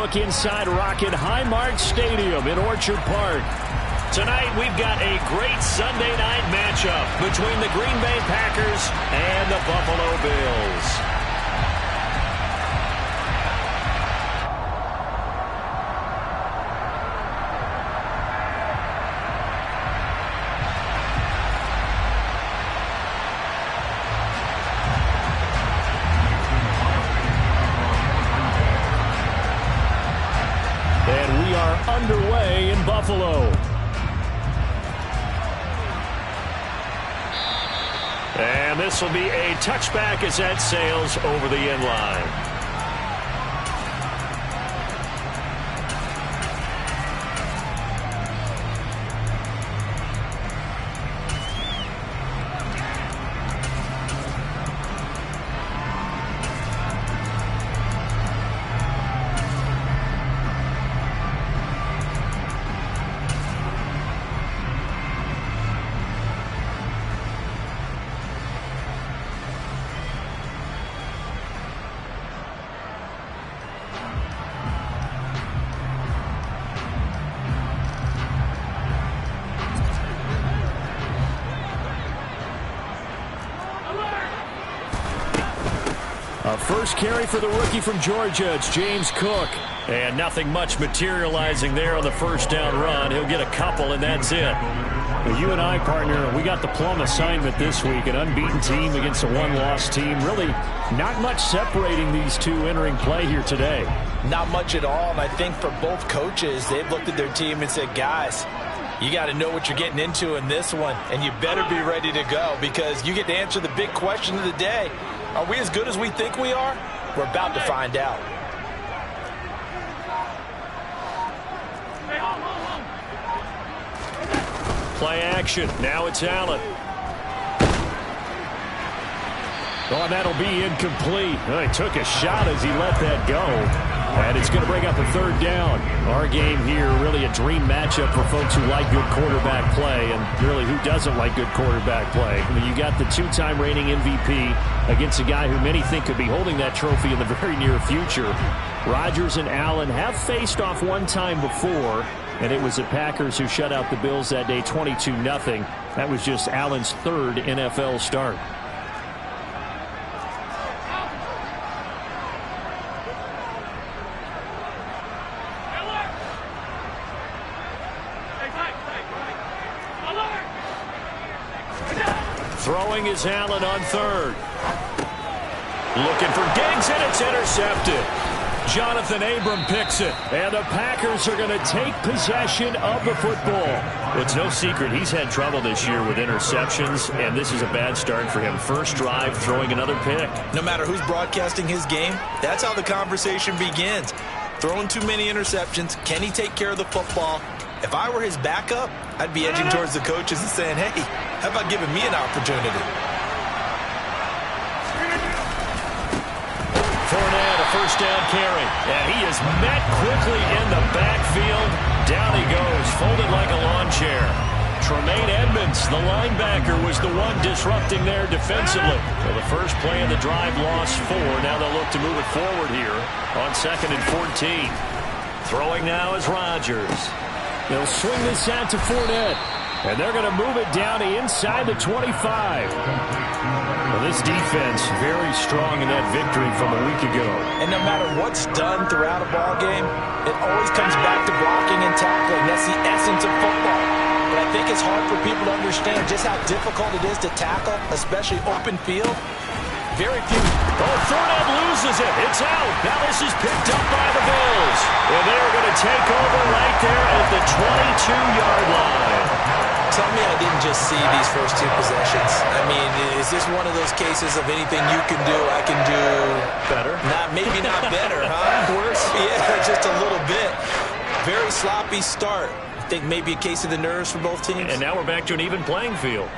look inside Rocket Highmark Stadium in Orchard Park. Tonight, we've got a great Sunday night matchup between the Green Bay Packers and the Buffalo Bills. And we are underway in Buffalo. And this will be a touchback as that sails over the end line. A first carry for the rookie from Georgia. It's James Cook. And nothing much materializing there on the first down run. He'll get a couple, and that's it. Well, you and I, partner, we got the plum assignment this week. An unbeaten team against a one-loss team. Really not much separating these two entering play here today. Not much at all, and I think for both coaches, they've looked at their team and said, guys, you got to know what you're getting into in this one, and you better be ready to go because you get to answer the big question of the day. Are we as good as we think we are? We're about to find out. Play action. Now it's Allen. Oh, and that'll be incomplete. Well, he took a shot as he let that go. And it's going to bring up a third down. Our game here, really a dream matchup for folks who like good quarterback play. And really, who doesn't like good quarterback play? I mean, you got the two-time reigning MVP against a guy who many think could be holding that trophy in the very near future. Rodgers and Allen have faced off one time before, and it was the Packers who shut out the Bills that day 22-0. That was just Allen's third NFL start. Throwing is Allen on third. Looking for Diggs, and it's intercepted. Jonathan Abram picks it, and the Packers are going to take possession of the football. It's no secret he's had trouble this year with interceptions, and this is a bad start for him. First drive, throwing another pick. No matter who's broadcasting his game, that's how the conversation begins. Throwing too many interceptions. Can he take care of the football? If I were his backup, I'd be edging towards the coaches and saying, hey, how about giving me an opportunity? Fournette, a first down carry. And he is met quickly in the backfield. Down he goes, folded like a lawn chair. Tremaine Edmonds, the linebacker, was the one disrupting there defensively. So the first play of the drive lost 4. Now they'll look to move it forward here on 2nd and 14. Throwing now is Rodgers. They'll swing this out to Fournette. And they're going to move it down to inside the 25. Well, this defense very strong in that victory from a week ago. And no matter what's done throughout a ball game, it always comes back to blocking and tackling. That's the essence of football. But I think it's hard for people to understand just how difficult it is to tackle, especially open field. Very few. Oh, Fournette loses it. It's out. Now this is picked up by the Bills. And they're going to take over right there at the 22-yard line. Tell me I didn't just see these first two possessions. I mean, is this one of those cases of anything you can do, I can do better? Maybe not better, huh? Worse? Yeah, just a little bit. Very sloppy start. I think maybe a case of the nerves for both teams. And now we're back to an even playing field.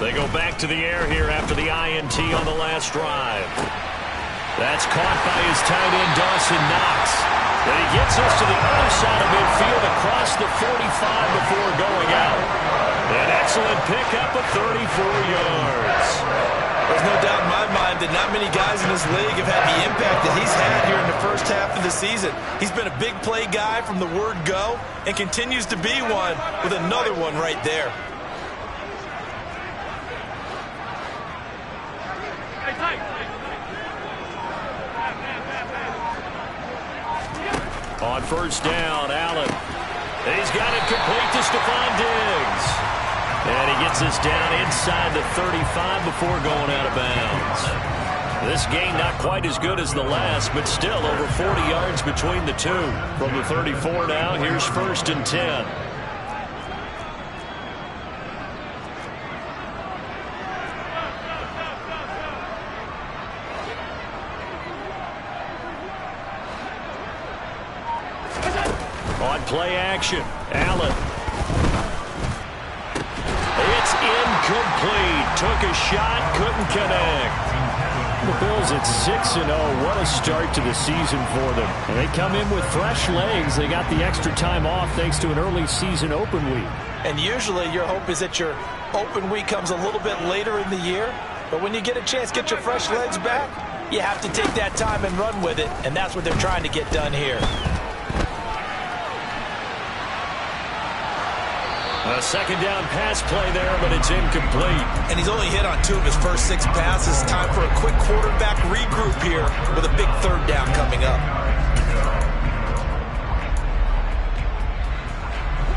They go back to the air here after the INT on the last drive. That's caught by his tight end, Dawson Knox. And he gets us to the other side of midfield across the 45 before going out. excellent pickup of 34 yards. There's no doubt in my mind that not many guys in this league have had the impact that he's had here in the first half of the season. He's been a big play guy from the word go and continues to be one with another one right there. On first down, Allen. He's got it complete to Stephon Diggs. And he gets us down inside the 35 before going out of bounds. This game not quite as good as the last, but still over 40 yards between the two. From the 34 now, here's first and 10. On play action, Allen. It's incomplete. Took a shot, couldn't connect. The Bills at 6-0. What a start to the season for them. And they come in with fresh legs. They got the extra time off thanks to an early season open week. And usually your hope is that your open week comes a little bit later in the year. But when you get a chance to get your fresh legs back, you have to take that time and run with it. And that's what they're trying to get done here. A second down pass play there, but it's incomplete. And he's only hit on 2 of his first 6 passes. Time for a quick quarterback regroup here with a big third down coming up.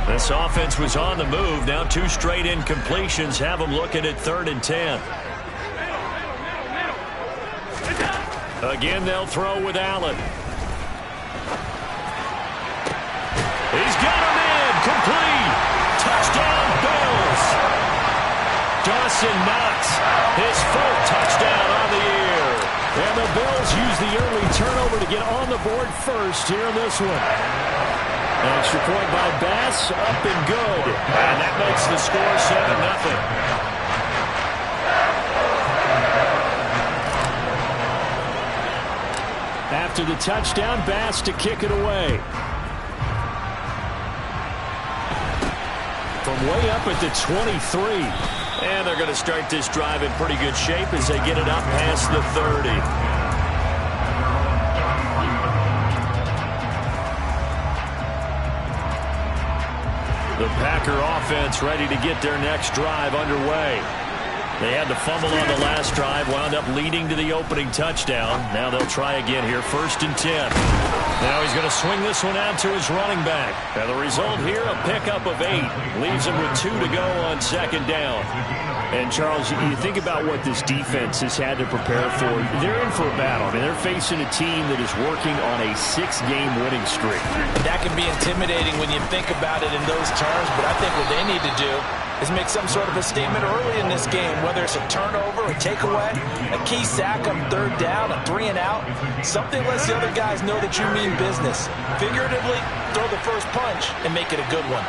This offense was on the move. Now 2 straight incompletions have them looking at 3rd and 10. Again, they'll throw with Allen. He's got him in. Complete. Touchdown, Bills. Dawson Knox, his 4th touchdown on the year. And the Bills use the early turnover to get on the board first here in this one. An extra point by Bass, up and good. And that makes the score 7-0. After the touchdown, Bass to kick it away. From way up at the 23. And they're going to start this drive in pretty good shape as they get it up past the 30. The Packer offense ready to get their next drive underway. They had the fumble on the last drive, wound up leading to the opening touchdown. Now they'll try again here, 1st and 10. Now he's going to swing this one out to his running back. And the result here, a pickup of 8. Leaves him with 2 to go on 2nd down. And, Charles, you think about what this defense has had to prepare for. They're in for a battle. I mean, they're facing a team that is working on a 6-game winning streak. That can be intimidating when you think about it in those terms, but I think what they need to do is make some sort of a statement early in this game, whether it's a turnover, a takeaway, a key sack on 3rd down, a 3 and out. Something lets the other guys know that you mean business. Figuratively, throw the first punch and make it a good one.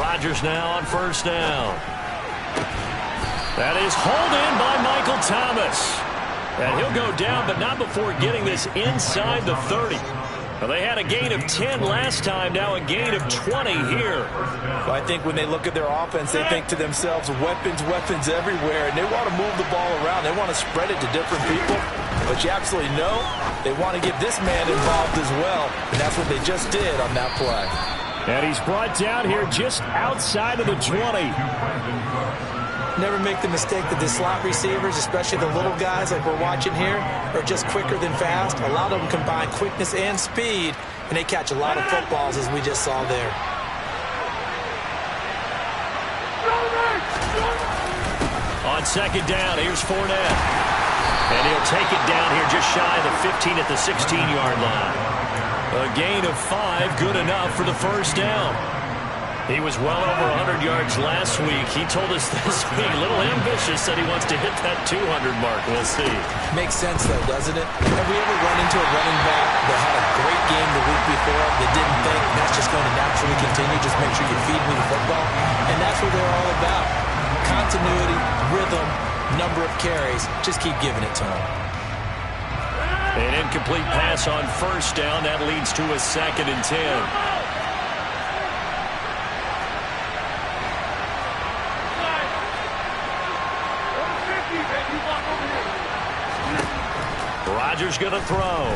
Rodgers now on 1st down. That is hauled in by Michael Thomas. And he'll go down, but not before getting this inside the 30. Well, they had a gain of 10 last time, now a gain of 20 here. Well, I think when they look at their offense, they think to themselves, weapons, weapons everywhere, and they want to move the ball around. They want to spread it to different people, but you absolutely know they want to get this man involved as well, and that's what they just did on that play. And he's brought down here just outside of the 20. Never make the mistake that the slot receivers, especially the little guys like we're watching here, are just quicker than fast. A lot of them combine quickness and speed, and they catch a lot of footballs, as we just saw there. On 2nd down, here's Fournette. And he'll take it down here just shy of the 15 at the 16-yard line. A gain of 5, good enough for the 1st down. He was well over 100 yards last week. He told us this week, a little ambitious, said he wants to hit that 200 mark. We'll see. Makes sense, though, doesn't it? Have we ever run into a running back that had a great game the week before that didn't think that's just going to naturally continue? Just make sure you feed me the football. And that's what they're all about. Continuity, rhythm, number of carries. Just keep giving it to them. An incomplete pass on 1st down. That leads to a 2nd and 10. Rodgers going to throw.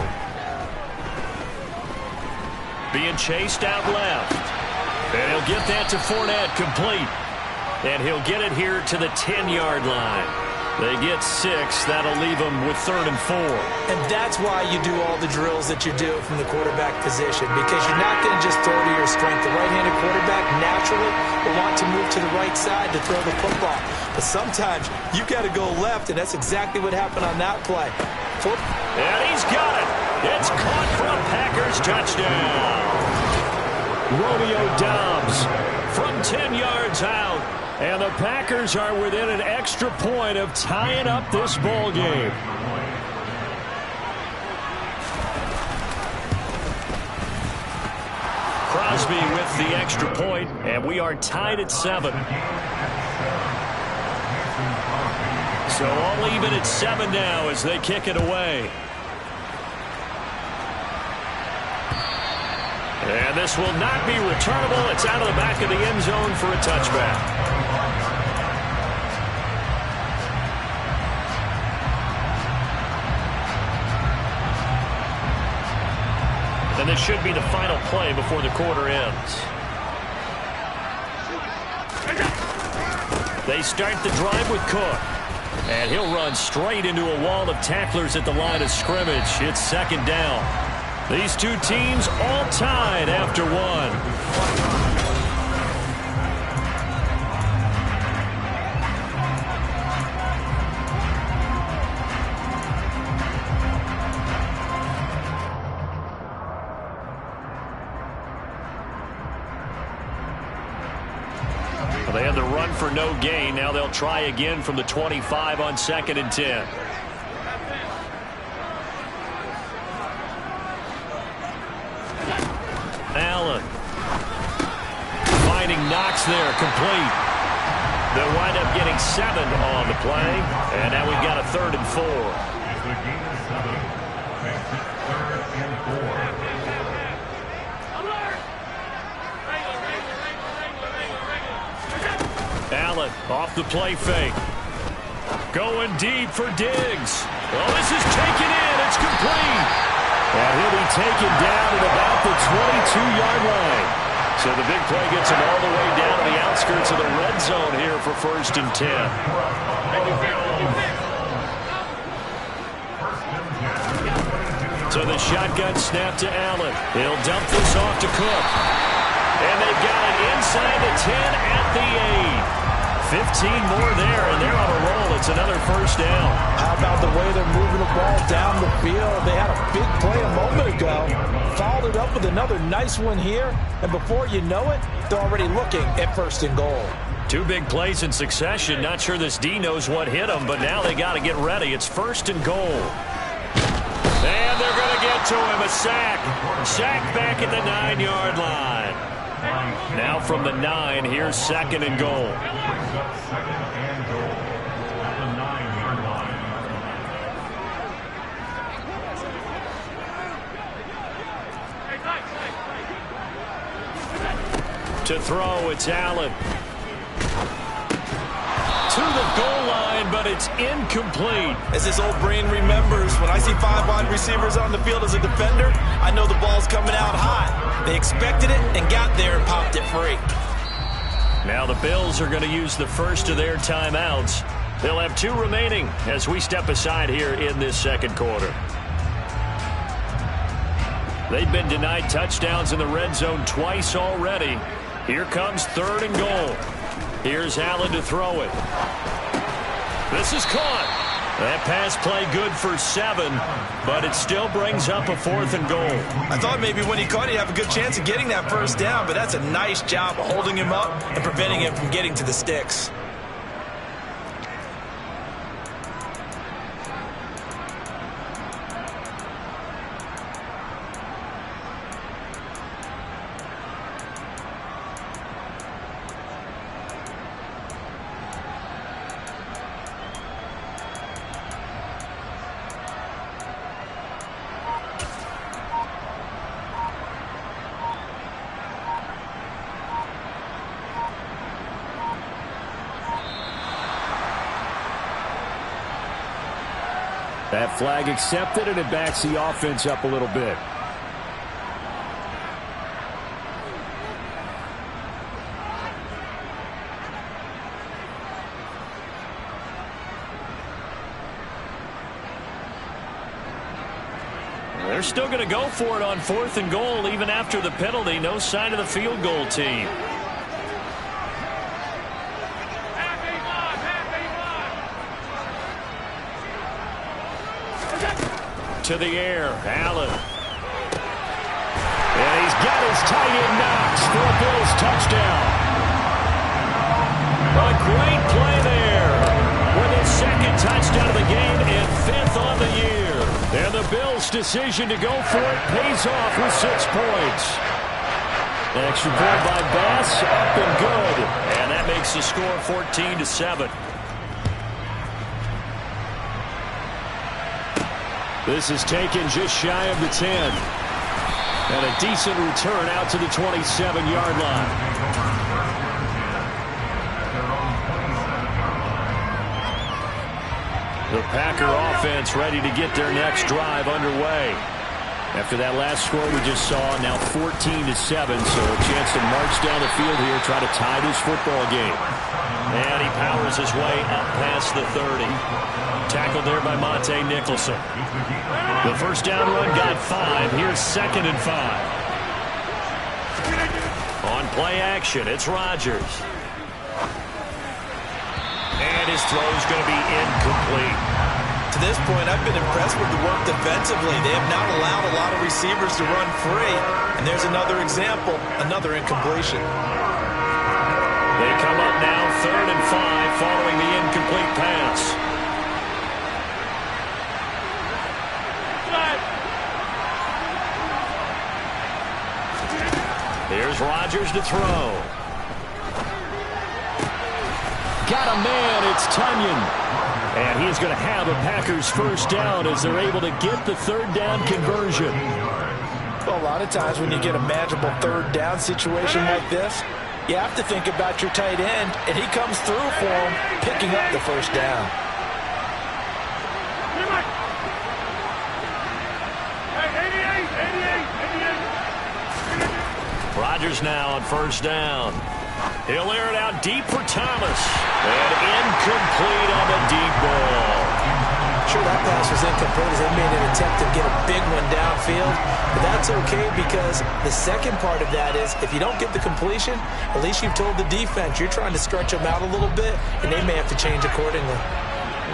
Being chased out left. And he'll get that to Fournette, complete. And he'll get it here to the 10-yard line. They get 6. That'll leave them with 3rd and 4. And that's why you do all the drills that you do from the quarterback position, because you're not going to just throw to your strength. The right-handed quarterback naturally will want to move to the right side to throw the football. But sometimes you've got to go left, and that's exactly what happened on that play. And he's got it. It's caught for a Packers touchdown. Romeo Doubs from 10 yards out. And the Packers are within an extra point of tying up this ball game. Crosby with the extra point, and we are tied at 7. So all even at 7 now as they kick it away. And this will not be returnable. It's out of the back of the end zone for a touchback. And this should be the final play before the quarter ends. They start the drive with Cook. And he'll run straight into a wall of tacklers at the line of scrimmage. It's 2nd down. These two teams all tied after 1. They had the run for no gain. Now they'll try again from the 25 on 2nd and 10. Allen. Finding Knox there, complete. They'll wind up getting 7 on the play. And now we've got a 3rd and 4. Allen off the play fake. Going deep for Diggs. Oh, this is taken in. It's complete. And he'll be taken down at about the 22-yard line. So the big play gets him all the way down to the outskirts of the red zone here for 1st and 10. So the shotgun snap to Allen. He'll dump this off to Cook. And they've got it inside the 10 at the 8. 15 more there, and they're on a roll. It's another 1st down. How about the way they're moving the ball down the field? They had a big play a moment ago. Followed it up with another nice one here. And before you know it, they're already looking at 1st and goal. 2 big plays in succession. Not sure this D knows what hit them, but now they got to get ready. It's 1st and goal. And they're going to get to him. A sack. Sack back at the 9-yard line. Now from the 9, here's 2nd and goal. To throw, it's Allen. To the goal line, but it's incomplete. As his old brain remembers, when I see 5 wide receivers on the field as a defender, I know the ball's coming out hot. They expected it and got there and popped it free. Now the Bills are going to use the first of their timeouts. They'll have 2 remaining as we step aside here in this 2nd quarter. They've been denied touchdowns in the red zone twice already. Here comes 3rd and goal. Here's Allen to throw it. This is caught. That pass play good for 7, but it still brings up a 4th and goal. I thought maybe when he caught it, he'd have a good chance of getting that 1st down, but that's a nice job of holding him up and preventing him from getting to the sticks. That flag accepted, and it backs the offense up a little bit. They're still going to go for it on 4th and goal even after the penalty. No sign of the field goal team. To the air, Allen. And he's got his tight end Knox for a Bills touchdown. A great play there with his 2nd touchdown of the game and 5th on the year. And the Bills' decision to go for it pays off with 6 points. An extra point by Bass, up and good. And that makes the score 14-7. This is taken just shy of the 10. And a decent return out to the 27-yard line. The Packer offense ready to get their next drive underway. After that last score we just saw, now 14-7, so a chance to march down the field here, try to tie this football game. And he powers his way up past the 30. Tackled there by Monte Nicholson. The first down run got 5. Here's 2nd and 5. On play action, it's Rodgers. And his throw is going to be incomplete. To this point, I've been impressed with the work defensively. They have not allowed a lot of receivers to run free. And there's another example, another incompletion. They come up now 3rd and 5 following the incomplete pass. Here's Rodgers to throw. Got a man, it's Tunyon. And he's going to have a Packers first down as they're able to get the 3rd down conversion. Well, a lot of times when you get a manageable 3rd down situation like this, you have to think about your tight end, and he comes through for him, picking up the first down. Rodgers now on 1st down. He'll air it out deep for Thomas. And incomplete on the deep ball. Sure, that pass was incomplete as they made an attempt to get a big one downfield. But that's okay because the second part of that is if you don't get the completion, at least you've told the defense you're trying to stretch them out a little bit, and they may have to change accordingly.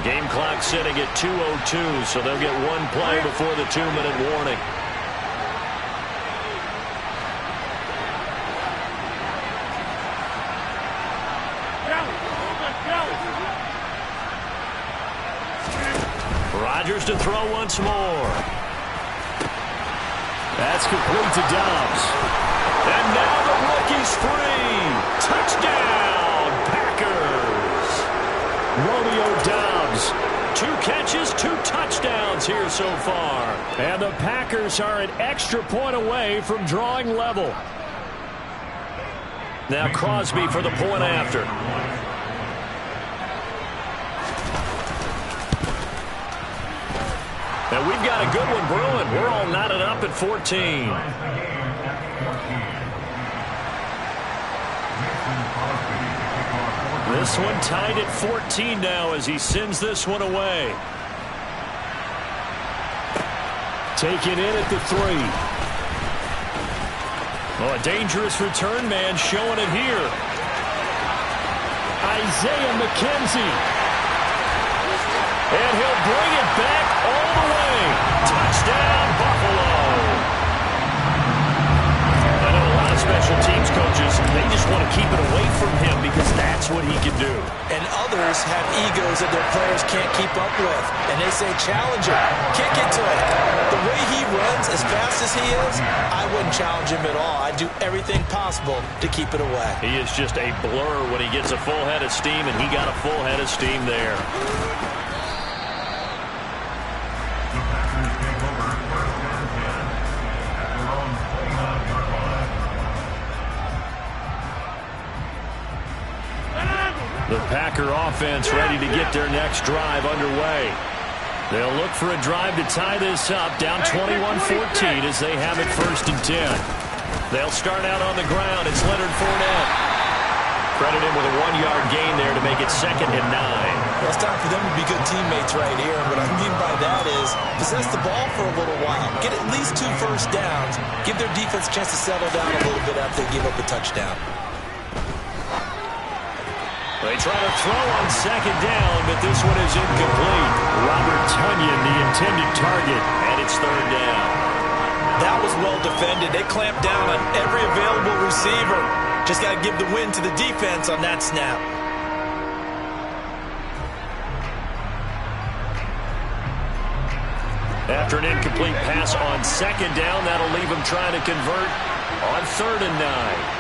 Game clock sitting at 2:02, so they'll get 1 play before the 2-minute warning. Rodgers to throw once more. That's complete to Dobbs. And now the rookie's free. Touchdown, Packers. Romeo Dobbs. 2 catches, 2 touchdowns here so far. And the Packers are an extra point away from drawing level. Now Crosby for the point after. And we've got a good one brewing. We're all knotted up at 14. This one tied at 14 now as he sends this one away. Taken in at the 3. Oh, a dangerous return man showing it here. Isaiah McKenzie. And he'll bring it back all the way. Touchdown, Buffalo. I know a lot of special teams coaches, they just want to keep it away from him because that's what he can do. And others have egos that their players can't keep up with. And they say, challenge him, kick it to him. The way he runs as fast as he is, I wouldn't challenge him at all. I'd do everything possible to keep it away. He is just a blur when he gets a full head of steam, and he got a full head of steam there. The Packer offense ready to get their next drive underway. They'll look for a drive to tie this up, down 21-14 as they have it 1st and 10. They'll start out on the ground. It's Leonard Fournette. Credit him with a 1-yard gain there to make it 2nd and 9. Well, it's time for them to be good teammates right here. And what I mean by that is possess the ball for a little while. Get at least 2 first downs. Give their defense a chance to settle down a little bit after they give up a touchdown. They try to throw on 2nd down, but this one is incomplete. Robert Tonyan, the intended target, and it's 3rd down. That was well defended. They clamped down on every available receiver. Just got to give the win to the defense on that snap. After an incomplete pass on 2nd down, that'll leave him trying to convert on 3rd and 9.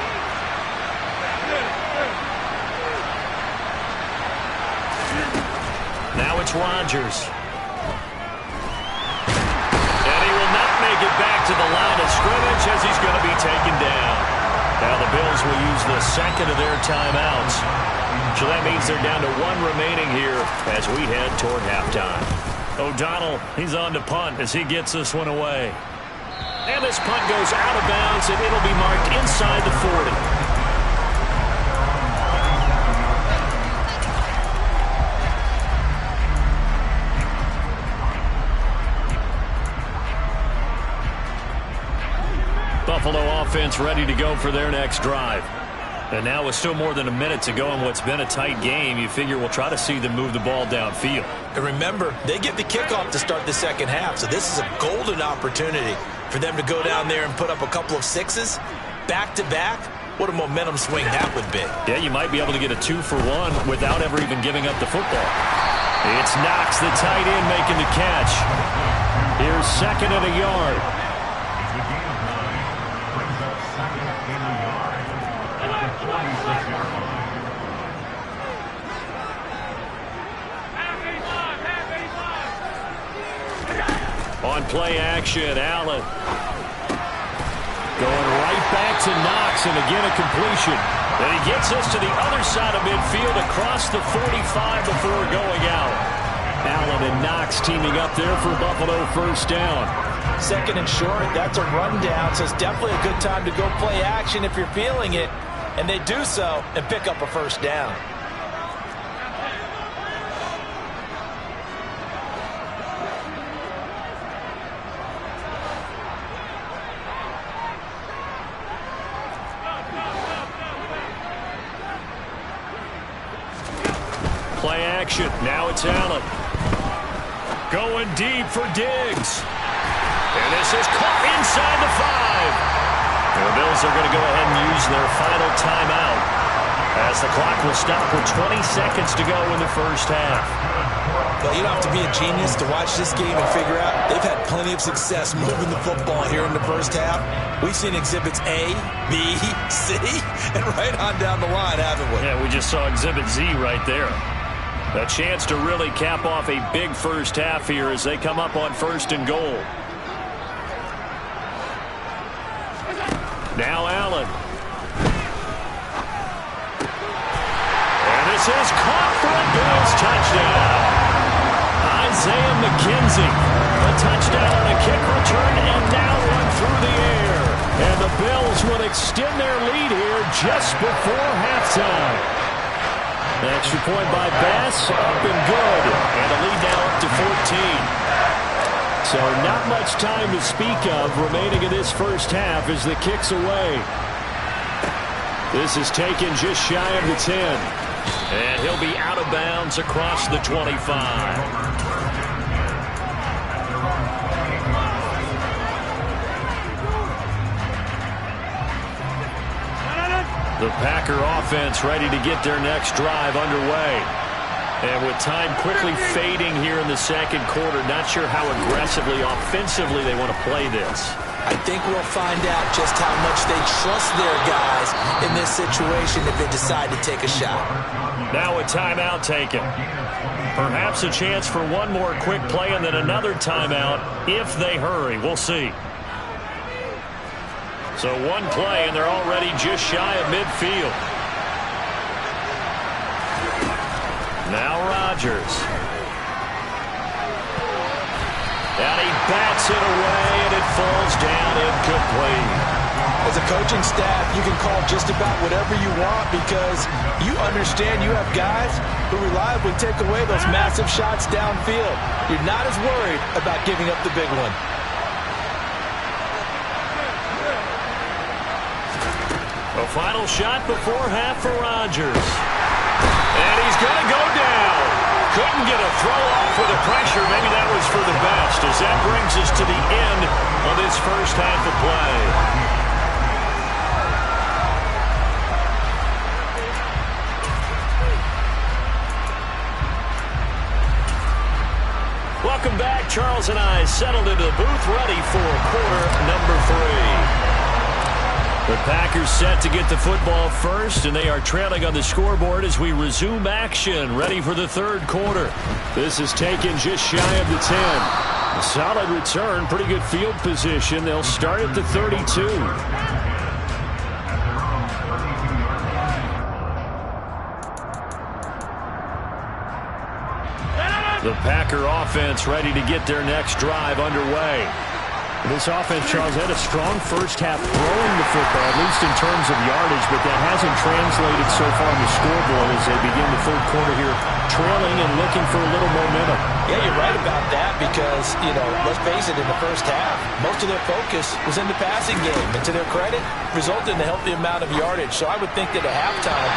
Now it's Rodgers. And he will not make it back to the line of scrimmage as he's going to be taken down. Now the Bills will use the 2nd of their timeouts. So that means they're down to 1 remaining here as we head toward halftime. O'Donnell, he's on to punt as he gets this one away. And this punt goes out of bounds, and it'll be marked inside the 40. Buffalo offense ready to go for their next drive. And now with still more than a minute to go in what's been a tight game, you figure we'll try to see them move the ball downfield. And remember, they get the kickoff to start the 2nd half, so this is a golden opportunity for them to go down there and put up a couple of 6s back-to-back. What a momentum swing that would be. Yeah, you might be able to get a 2-for-1 without ever even giving up the football. It's Knox, the tight end, making the catch. Here's 2nd and a yard. On play action, Allen. Going right back to Knox, and again a completion. And he gets us to the other side of midfield across the 45 before going out. Allen and Knox teaming up there for Buffalo 1st down. 2nd and short, that's a rundown, so it's definitely a good time to go play action if you're feeling it. And they do so and pick up a 1st down. Play action. Now it's Allen. Going deep for Diggs. And this is caught inside the 5. And the Bills are going to go ahead and use their final timeout as the clock will stop with 20 seconds to go in the 1st half. Well, you don't have to be a genius to watch this game and figure out they've had plenty of success moving the football here in the 1st half. We've seen exhibits A, B, C, and right on down the line, haven't we? Yeah, we just saw exhibit Z right there. A chance to really cap off a big 1st half here as they come up on 1st and goal. Now Allen. And this is caught for a Bills touchdown. Isaiah McKenzie. A touchdown on a kick return and now one through the air. And the Bills will extend their lead here just before halftime. The extra point by Bass, up and good. And the lead now up to 14. So not much time to speak of remaining in this 1st half as the kick's away. This is taken just shy of the 10. And he'll be out of bounds across the 25. The Packer offense ready to get their next drive underway. And with time quickly fading here in the 2nd quarter, not sure how aggressively, offensively they want to play this. I think we'll find out just how much they trust their guys in this situation if they decide to take a shot. Now a timeout taken. Perhaps a chance for one more quick play and then another timeout if they hurry. We'll see. So one play, and they're already just shy of midfield. Now Rodgers. bats it away, and it falls down incomplete. As a coaching staff, you can call just about whatever you want because you understand you have guys who reliably take away those massive shots downfield. You're not as worried about giving up the big one. A final shot before half for Rodgers. And he's going to go down. Couldn't get a throw off with the pressure. Maybe that was for the best, as that brings us to the end of this first half of play. Welcome back. Charles and I settled into the booth, ready for quarter number 3. The Packers set to get the football first, and they are trailing on the scoreboard as we resume action, ready for the third quarter. This is taken just shy of the 10. A solid return, pretty good field position. They'll start at the 32. The Packer offense ready to get their next drive underway. This offense, Charles, had a strong first half throwing the football, at least in terms of yardage, but that hasn't translated so far on the scoreboard as they begin the third quarter here, trailing and looking for a little momentum. Yeah, you're right about that because, let's face it, in the first half, most of their focus was in the passing game. And to their credit, resulted in a healthy amount of yardage. So I would think that at halftime,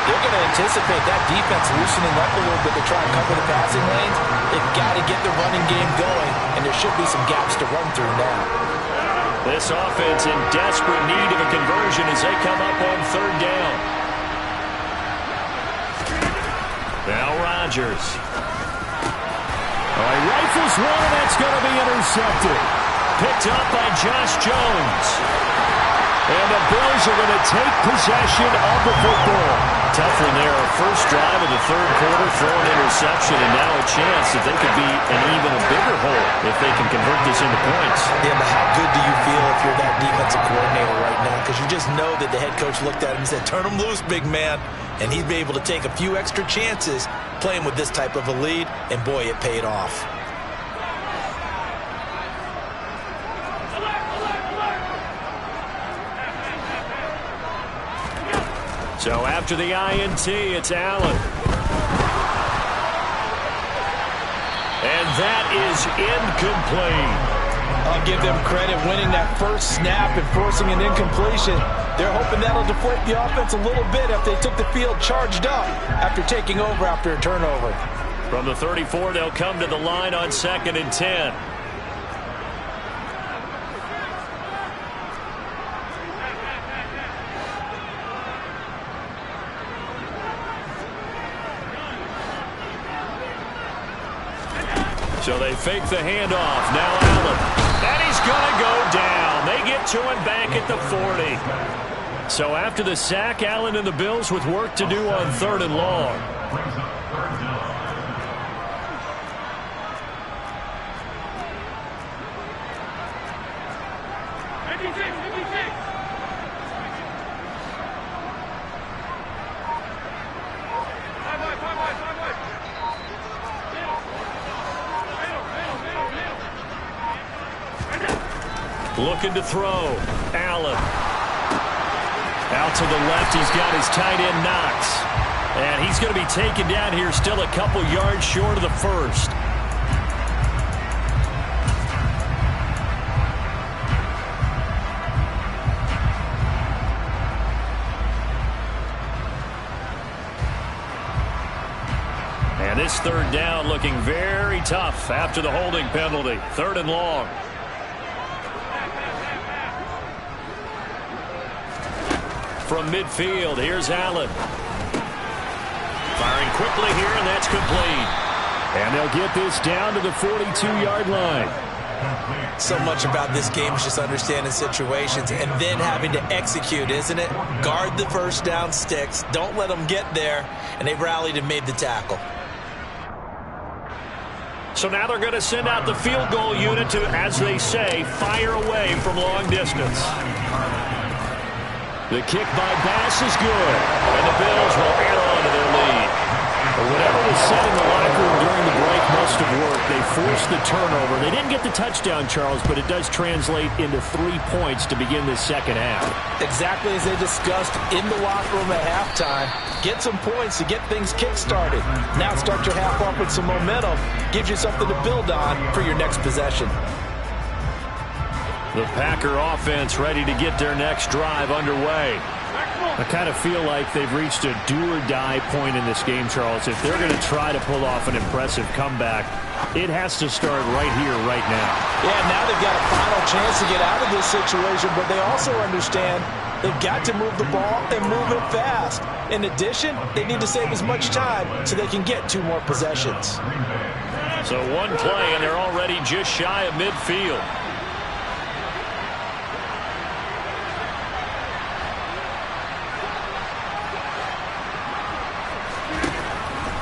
they're going to anticipate that defense loosening up a little bit to try and cover the passing lanes. They've got to get the running game going, and there should be some gaps to run through now. This offense in desperate need of a conversion as they come up on third down. Now Rodgers. He rifles one, and that's going to be intercepted. Picked up by Josh Jones. And the Bills are going to take possession of the football. Tough one there. First drive of the third quarter, throw an interception, and now a chance that they could be an even a bigger hole if they can convert this into points. Yeah, but how good do you feel if you're that defensive coordinator right now? Because you just know that the head coach looked at him and said, turn him loose, big man. And he'd be able to take a few extra chances playing with this type of a lead, and boy, it paid off. So after the INT, it's Allen. And that is incomplete. I'll give them credit winning that first snap and forcing an incompletion. They're hoping that'll deflate the offense a little bit if they took the field charged up after taking over after a turnover. From the 34, they'll come to the line on 2nd and 10. So they fake the handoff. Now Allen. And he's going to go down. They get to him back at the 40. So after the sack, Allen and the Bills with work to do on 3rd and long. Looking to throw. Allen. Out to the left, he's got his tight end Knox. And he's going to be taken down here, still a couple yards short of the first. And this third down looking very tough after the holding penalty. 3rd and long. From midfield, here's Allen. Firing quickly here, and that's complete. And they'll get this down to the 42-yard line. So much about this game is just understanding situations and then having to execute, isn't it? Guard the first down sticks. Don't let them get there. And they rallied and made the tackle. So now they're going to send out the field goal unit to, as they say, fire away from long distance. The kick by Bass is good, and the Bills will add on to their lead. But whatever was said in the locker room during the break, make most of work. They forced the turnover. They didn't get the touchdown, Charles, but it does translate into 3 points to begin this second half. Exactly as they discussed in the locker room at halftime. Get some points to get things kick-started. Now start your half off with some momentum. Gives you something to build on for your next possession. The Packer offense ready to get their next drive underway. I kind of feel like they've reached a do-or-die point in this game, Charles. If they're going to try to pull off an impressive comeback, it has to start right here, right now. Yeah, now they've got a final chance to get out of this situation, but they also understand they've got to move the ball and move it fast. In addition, they need to save as much time so they can get 2 more possessions. So one play, and they're already just shy of midfield.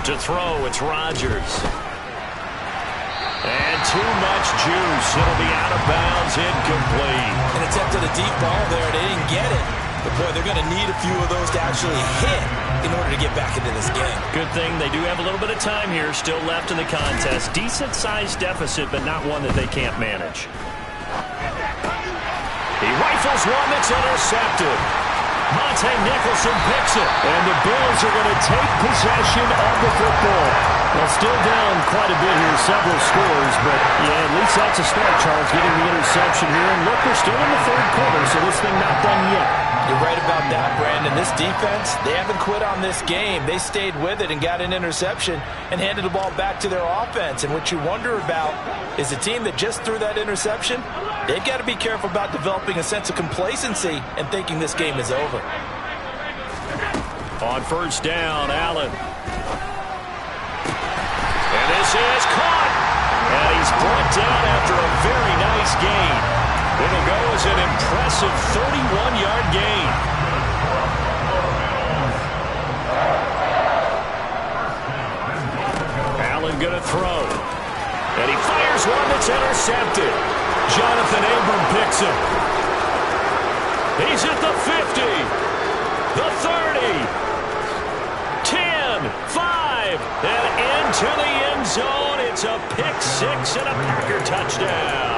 To throw, it's Rodgers. And too much juice. It'll be out of bounds, incomplete. An attempt at a deep ball there. They didn't get it. But, boy, they're going to need a few of those to actually hit in order to get back into this game. Good thing they do have a little bit of time here still left in the contest. Decent-sized deficit, but not one that they can't manage. He rifles one that's intercepted. Monte Nicholson picks it, and the Bills are going to take possession of the football. Well, still down quite a bit here, several scores, but yeah, at least that's a start, Charles, getting the interception here. And look, we're still in the 3rd quarter, so this thing not done yet. You're right about that, Brandon. This defense, they haven't quit on this game. They stayed with it and got an interception and handed the ball back to their offense. And what you wonder about is a team that just threw that interception, they've got to be careful about developing a sense of complacency and thinking this game is over. On first down, Allen. And this is caught. And he's brought down after a very nice gain. It'll go as an impressive 31-yard gain. Allen going to throw. And he fires one that's intercepted. Jonathan Abram picks him. He's at the 50, the 30, 10, 5, and into the end zone. It's a pick-6 and a Packer touchdown.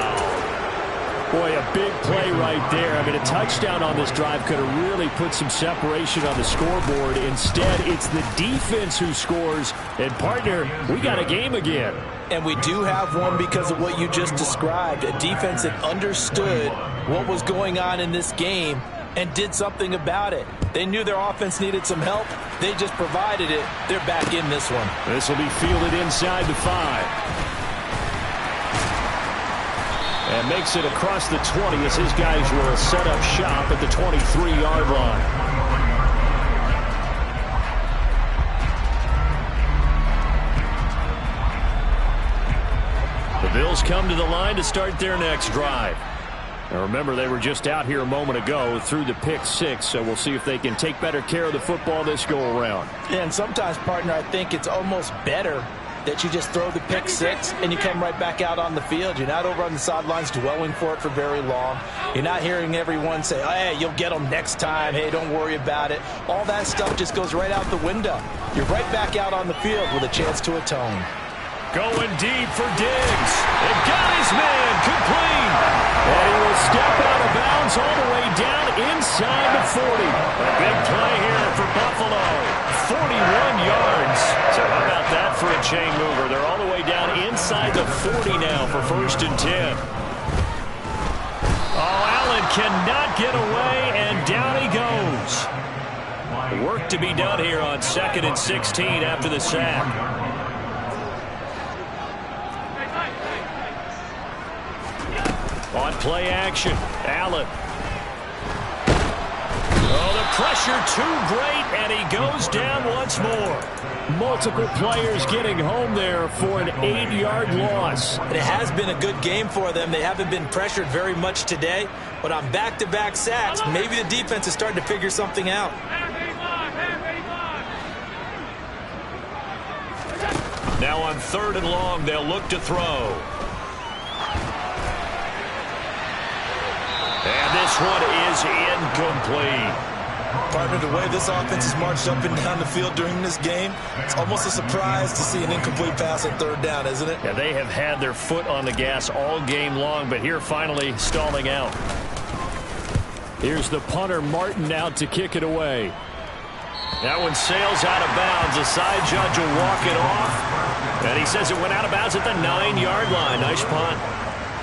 Boy, a big play right there. I mean, a touchdown on this drive could have really put some separation on the scoreboard. Instead, it's the defense who scores. And, partner, we got a game again. And we do have one because of what you just described. A defense that understood what was going on in this game and did something about it. They knew their offense needed some help. They just provided it. They're back in this one. This will be fielded inside the 5. And makes it across the 20 as his guys will set up shop at the 23-yard line. The Bills come to the line to start their next drive. Now remember, they were just out here a moment ago through the pick-6, so we'll see if they can take better care of the football this go-around. And sometimes, partner, I think it's almost better that you just throw the pick-6 and you come right back out on the field. You're not over on the sidelines dwelling for it for very long. You're not hearing everyone say, oh, hey, you'll get them next time. Hey, don't worry about it. All that stuff just goes right out the window. You're right back out on the field with a chance to atone. Going deep for Diggs. And got his man complete. And he will step out of bounds all the way down inside the 40. A big play here for Buffalo. 41 yards. So how about that for a chain mover? They're all the way down inside the 40 now for 1st and 10. Oh, Allen cannot get away, and down he goes. Work to be done here on 2nd and 16 after the sack. On play action, Allen. Oh, the pressure too great, and he goes down once more. Multiple players getting home there for an 8-yard loss. It has been a good game for them. They haven't been pressured very much today, but on back-to-back sacks, maybe the defense is starting to figure something out. Now on 3rd and long, they'll look to throw. And this one is incomplete. Partner, the way this offense has marched up and down the field during this game, it's almost a surprise to see an incomplete pass on third down, isn't it? Yeah, they have had their foot on the gas all game long, but here finally stalling out. Here's the punter, Martin, out to kick it away. That one sails out of bounds. The side judge will walk it off. And he says it went out of bounds at the 9-yard line. Nice punt.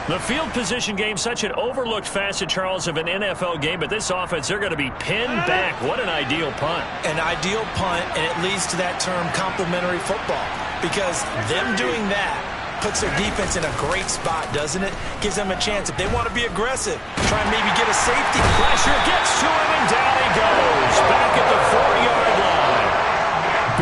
The field position game, such an overlooked facet, Charles, of an NFL game. But this offense, they're going to be pinned back. What an ideal punt. An ideal punt, and it leads to that term complementary football. Because them doing that puts their defense in a great spot, doesn't it? Gives them a chance. If they want to be aggressive, try and maybe get a safety. Pressure gets to him, and down he goes. Back at the 4-yard line.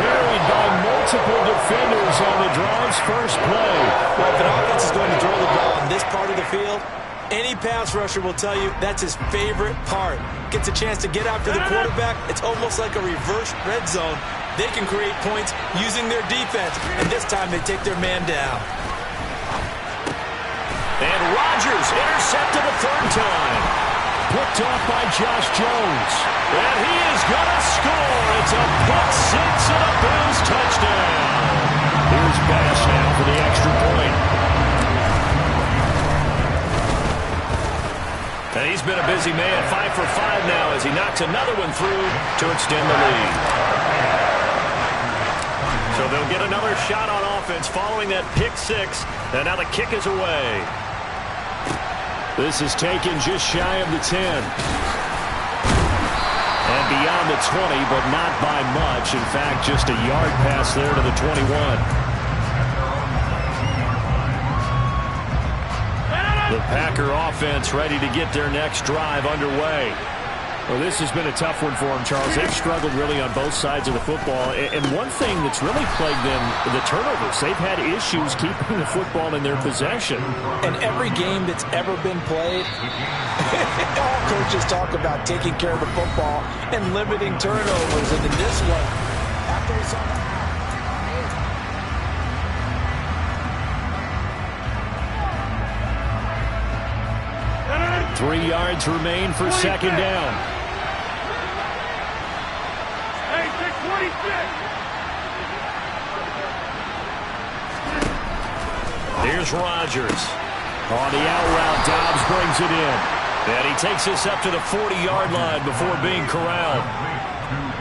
Buried by multiple defenders on the drive's first play. Well, if an offense is going to throw the ball in this part of the field, any pass rusher will tell you that's his favorite part. Gets a chance to get after the quarterback. It's almost like a reverse red zone. They can create points using their defense, and this time they take their man down. And Rodgers intercepted a third time. Picked off by Josh Jones. And he is going to score. It's a pick six and a Bills touchdown. Here's Bass now for the extra point. And he's been a busy man. 5 for 5 now as he knocks another one through to extend the lead. So they'll get another shot on offense following that pick six. And now the kick is away. This is taken just shy of the 10. And beyond the 20, but not by much. In fact, just a yard pass there to the 21. The Packer offense ready to get their next drive underway. Well, this has been a tough one for them, Charles. They've struggled really on both sides of the football. And one thing that's really plagued them, the turnovers. They've had issues keeping the football in their possession. And every game that's ever been played, all coaches talk about taking care of the football and limiting turnovers. And in this one, after he saw that, 3 yards remain for second down. Here's Rodgers. On the out route, Dobbs brings it in. And he takes this up to the 40-yard line before being corralled.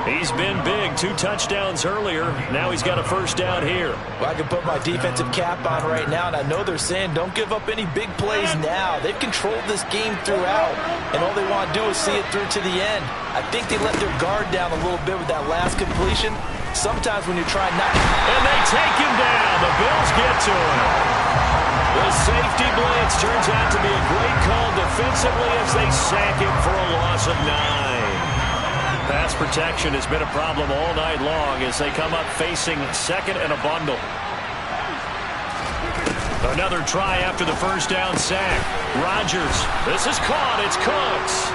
He's been big. 2 touchdowns earlier. Now he's got a first down here. Well, I can put my defensive cap on right now, and I know they're saying don't give up any big plays now. They've controlled this game throughout, and all they want to do is see it through to the end. I think they let their guard down a little bit with that last completion. Sometimes when you try not to... And they take him down. The Bills get to him. The safety blitz turns out to be a great call defensively as they sack him for a loss of 9. Pass protection has been a problem all night long as they come up facing second and a bundle. Another try after the first down sack. Rodgers. This is caught. It's Cooks.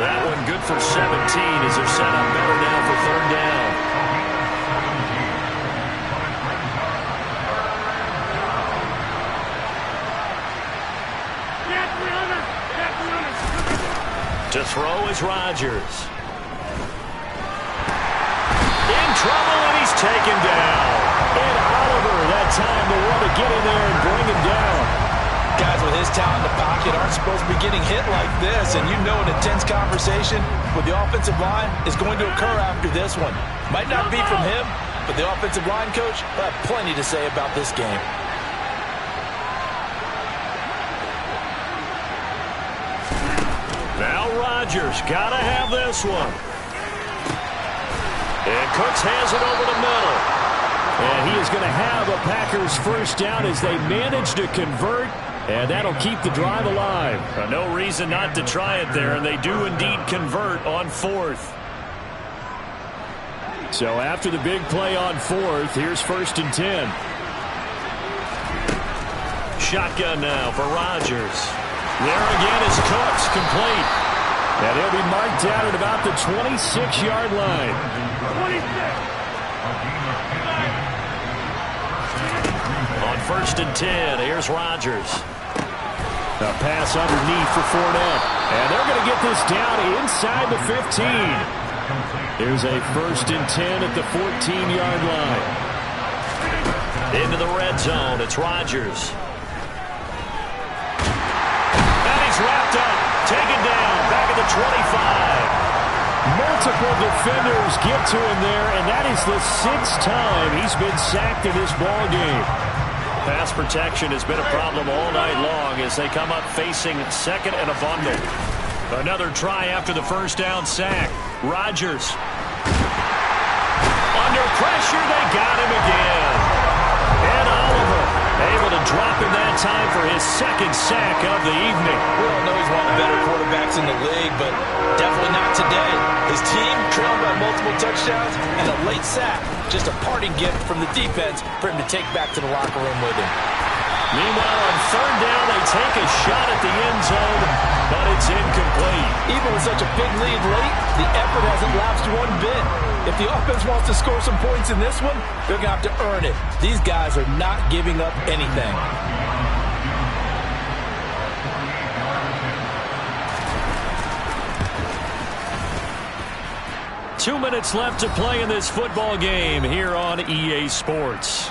That one good for 17 as they're set up better now for third down. To throw is Rodgers. In trouble, and he's taken down. And Oliver, that time, the one to get in there and bring him down. Guys with his talent in the pocket aren't supposed to be getting hit like this, and you know an intense conversation with the offensive line is going to occur after this one. Might not be from him, but the offensive line coach will have plenty to say about this game. Now Rodgers, gotta have this one. And Cooks has it over the middle. And he is going to have a Packers first down as they manage to convert. And that'll keep the drive alive. No reason not to try it there, and they do indeed convert on 4th. So after the big play on 4th, here's 1st and 10. Shotgun now for Rodgers. There again is Cooks, complete. And he'll be marked down at about the 26-yard line. On 1st and 10, here's Rodgers. A pass underneath for Fournette. And they're going to get this down inside the 15. Here's a 1st and 10 at the 14-yard line. Into the red zone. It's Rodgers. And he's wrapped up. Taken down. Back at the 25. Multiple defenders get to him there, and that is the 6th time he's been sacked in this ball game. Pass protection has been a problem all night long as they come up facing 2nd and a bundle. Another try after the 1st down sack. Rodgers. Under pressure, they got him again. And Oliver able to drop him that time for his 2nd sack of the evening. We all know he's one of the better quarterbacks in the league, but definitely not today. His team trailed by multiple touchdowns and a late sack. Just a parting gift from the defense for him to take back to the locker room with him. Meanwhile, on 3rd down, they take a shot at the end zone, but it's incomplete. Even with such a big lead late, the effort hasn't lapsed one bit. If the offense wants to score some points in this one, they're going to have to earn it. These guys are not giving up anything. Two minutes left to play in this football game here on EA Sports.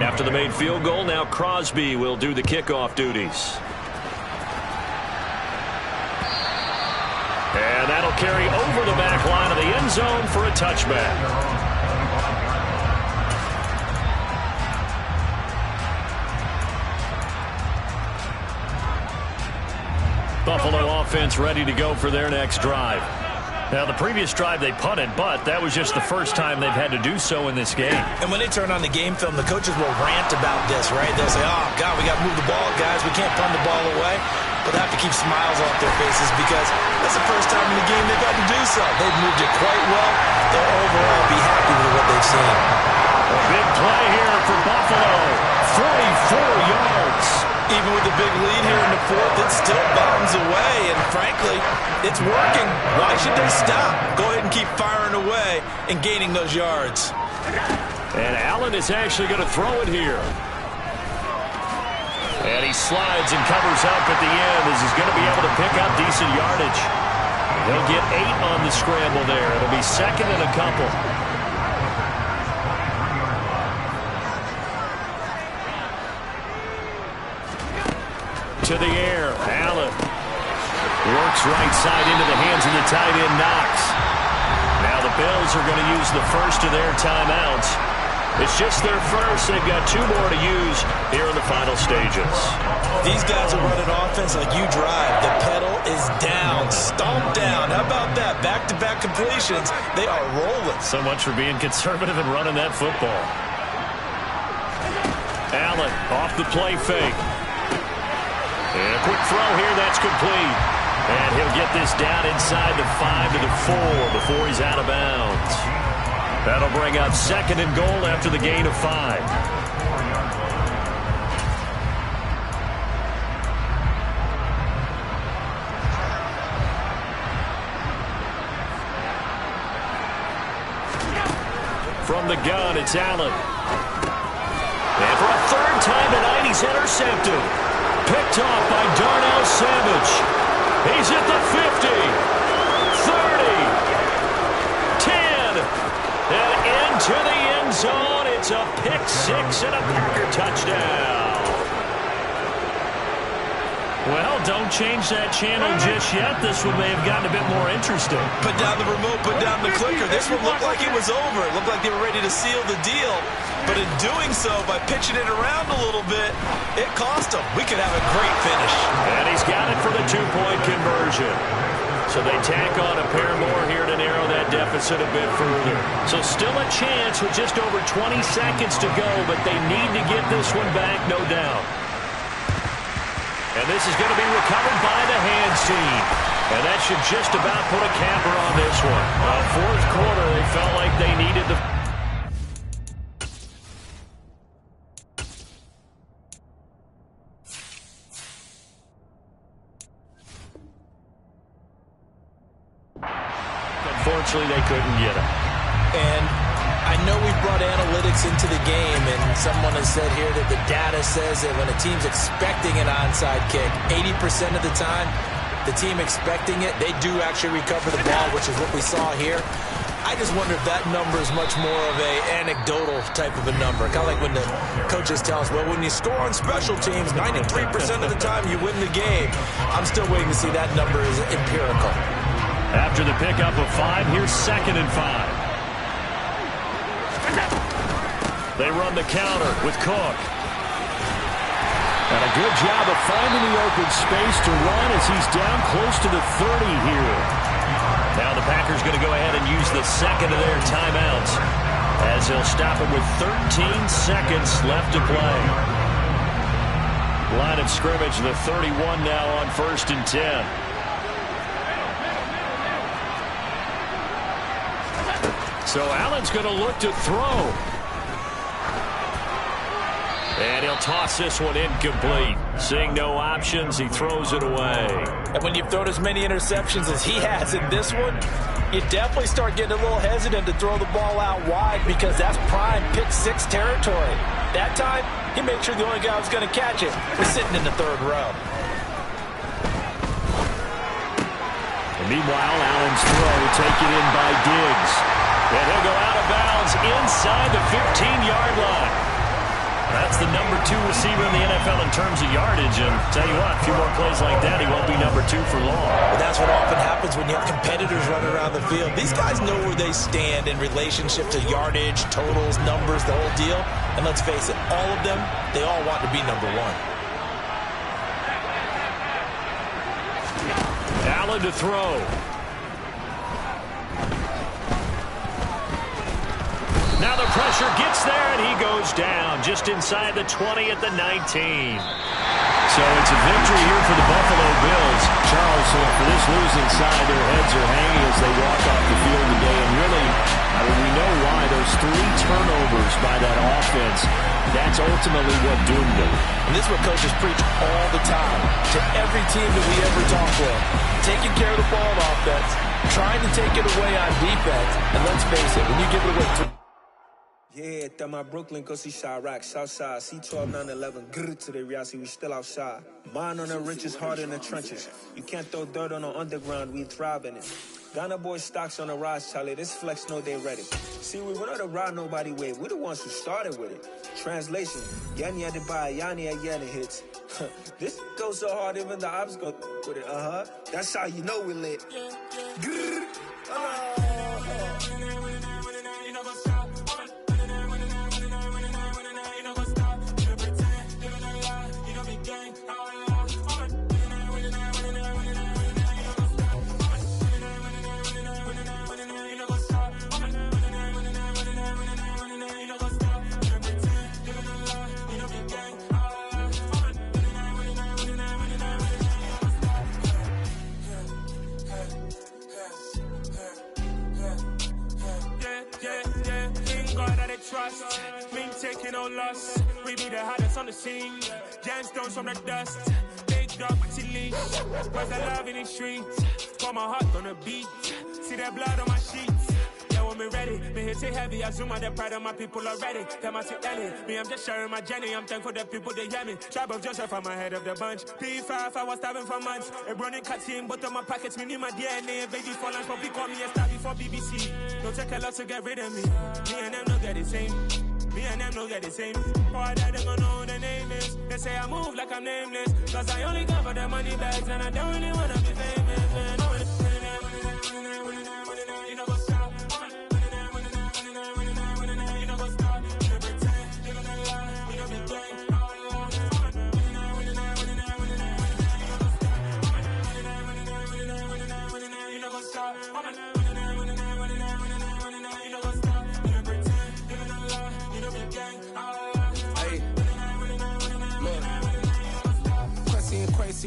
After the made field goal, now Crosby will do the kickoff duties. And that'll carry over the back line of the end zone for a touchback. Buffalo offense ready to go for their next drive. Now, the previous drive they punted, but that was just the first time they've had to do so in this game. And when they turn on the game film, the coaches will rant about this, right? They'll say, oh, God, we got to move the ball, guys. We can't punt the ball away. But they have to keep smiles off their faces because that's the first time in the game they've got to do so. They've moved it quite well. They'll overall be happy with what they've seen. A big play here for Buffalo. 44 yards. Even with the big lead here in the 4th, it still bombs away. And frankly, it's working. Why should they stop? Go ahead and keep firing away and gaining those yards. And Allen is actually going to throw it here. And he slides and covers up at the end as he's going to be able to pick up decent yardage. He'll get 8 on the scramble there. It'll be 2nd and a couple. To the air, Allen works right side into the hands of the tight end, Knox. Now the Bills are going to use the first of their timeouts. It's just their first. They've got 2 more to use here in the final stages. These guys are running offense like you drive. The pedal is down, stomped down. How about that? Back-to-back completions. They are rolling. So much for being conservative and running that football. Allen off the play fake. And a quick throw here, that's complete. And he'll get this down inside the 5 to the 4 before he's out of bounds. That'll bring up 2nd and goal after the gain of 5. From the gun, it's Allen. And for a 3rd time tonight, he's intercepted. Picked off by Darnell Savage. He's at the 50, 30, 10, and into the end zone. It's a pick 6 and a Packer touchdown. Well, don't change that channel just yet. This one may have gotten a bit more interesting. Put down the remote, put down the clicker. This one looked like it was over. It looked like they were ready to seal the deal. But in doing so, by pitching it around a little bit, it cost them. We could have a great finish. And he's got it for the 2-point conversion. So they tack on a pair more here to narrow that deficit a bit further. So still a chance with just over 20 seconds to go, but they need to get this one back, no doubt. And this is going to be recovered by the hands team. And that should just about put a capper on this one. 4th quarter, they felt like they needed the... Unfortunately, they couldn't get him. And I know we brought analytics into the game, and someone has said here that the data says that when a team's expecting an onside kick, 80% of the time, the team expecting it, they do actually recover the ball, which is what we saw here. I just wonder if that number is much more of a anecdotal type of a number. Kind of like when the coaches tell us, well, when you score on special teams, 93% of the time you win the game. I'm still waiting to see that number is empirical. After the pickup of 5, here's 2nd and 5. They run the counter with Cook. And a good job of finding the open space to run as he's down close to the 30 here. Now the Packers going to go ahead and use the second of their timeouts as they'll stop it with 13 seconds left to play. Line of scrimmage, the 31 now on 1st and 10. So Allen's going to look to throw. And he'll toss this one incomplete. Seeing no options, he throws it away. And when you've thrown as many interceptions as he has in this one, you definitely start getting a little hesitant to throw the ball out wide because that's prime pick 6 territory. That time, he made sure the only guy who was going to catch it was sitting in the 3rd row. And meanwhile, Allen's throw taken in by Diggs. And he'll go out of bounds inside the 15-yard line. That's the number 2 receiver in the NFL in terms of yardage. And tell you what, a few more plays like that, he won't be number 2 for long. Well, that's what often happens when you have competitors running around the field. These guys know where they stand in relationship to yardage, totals, numbers, the whole deal. And let's face it, all of them, they all want to be number 1. Allen to throw. Now the pressure gets there, and he goes down just inside the 20 at the 19. So it's a victory here for the Buffalo Bills. Charles, for this losing side, their heads are hanging as they walk off the field today. And really, we know why. Those 3 turnovers by that offense, that's ultimately what doomed them. And this is what coaches preach all the time to every team that we ever talk with. Taking care of the ball on offense, trying to take it away on defense. And let's face it, when you give it away to yeah, that my Brooklyn, go see Chirac, Southside, C12, 911, grrr to the reality, we still outside. Mine on the riches, hard in the trenches. You can't throw dirt on the underground, we thrive in it. Ghana boys stocks on the rise, Charlie, this flex know they ready. See, we were not a ride nobody wave, we the ones who started with it. Translation, Yanni had to buy, Yanni had Yanni hits. This goes so hard, even the ops go with it, That's how you know we lit. Grrr, trust, me taking no loss. We be the hottest on the scene. Gemstones from the dust. Big dog, leash. Where's the love in the streets? Got my heart on the beat. See that blood on my sheets. Yeah, when me ready, me hit it heavy. I zoom out the pride of my people already. Tell my sit Ellie. Me, I'm just sharing my journey. I'm thankful the people they hear me. Tribe of Joseph, I'm ahead of the bunch. P5, I was starving for months. A running cutscene, but on my pockets, me need my DNA. Baby for lunch, but call me a star before BBC. Don't take a lot to get rid of me. Me and them don't get the same. Me and them don't get the same. Boy, that they gonna know who the name is. They say I move like I'm nameless. Cause I only cover the money bags and I don't really wanna be famous, man. You know what's up? You know what's up? You pretend, you don't lie, you don't be gang. You know what's up?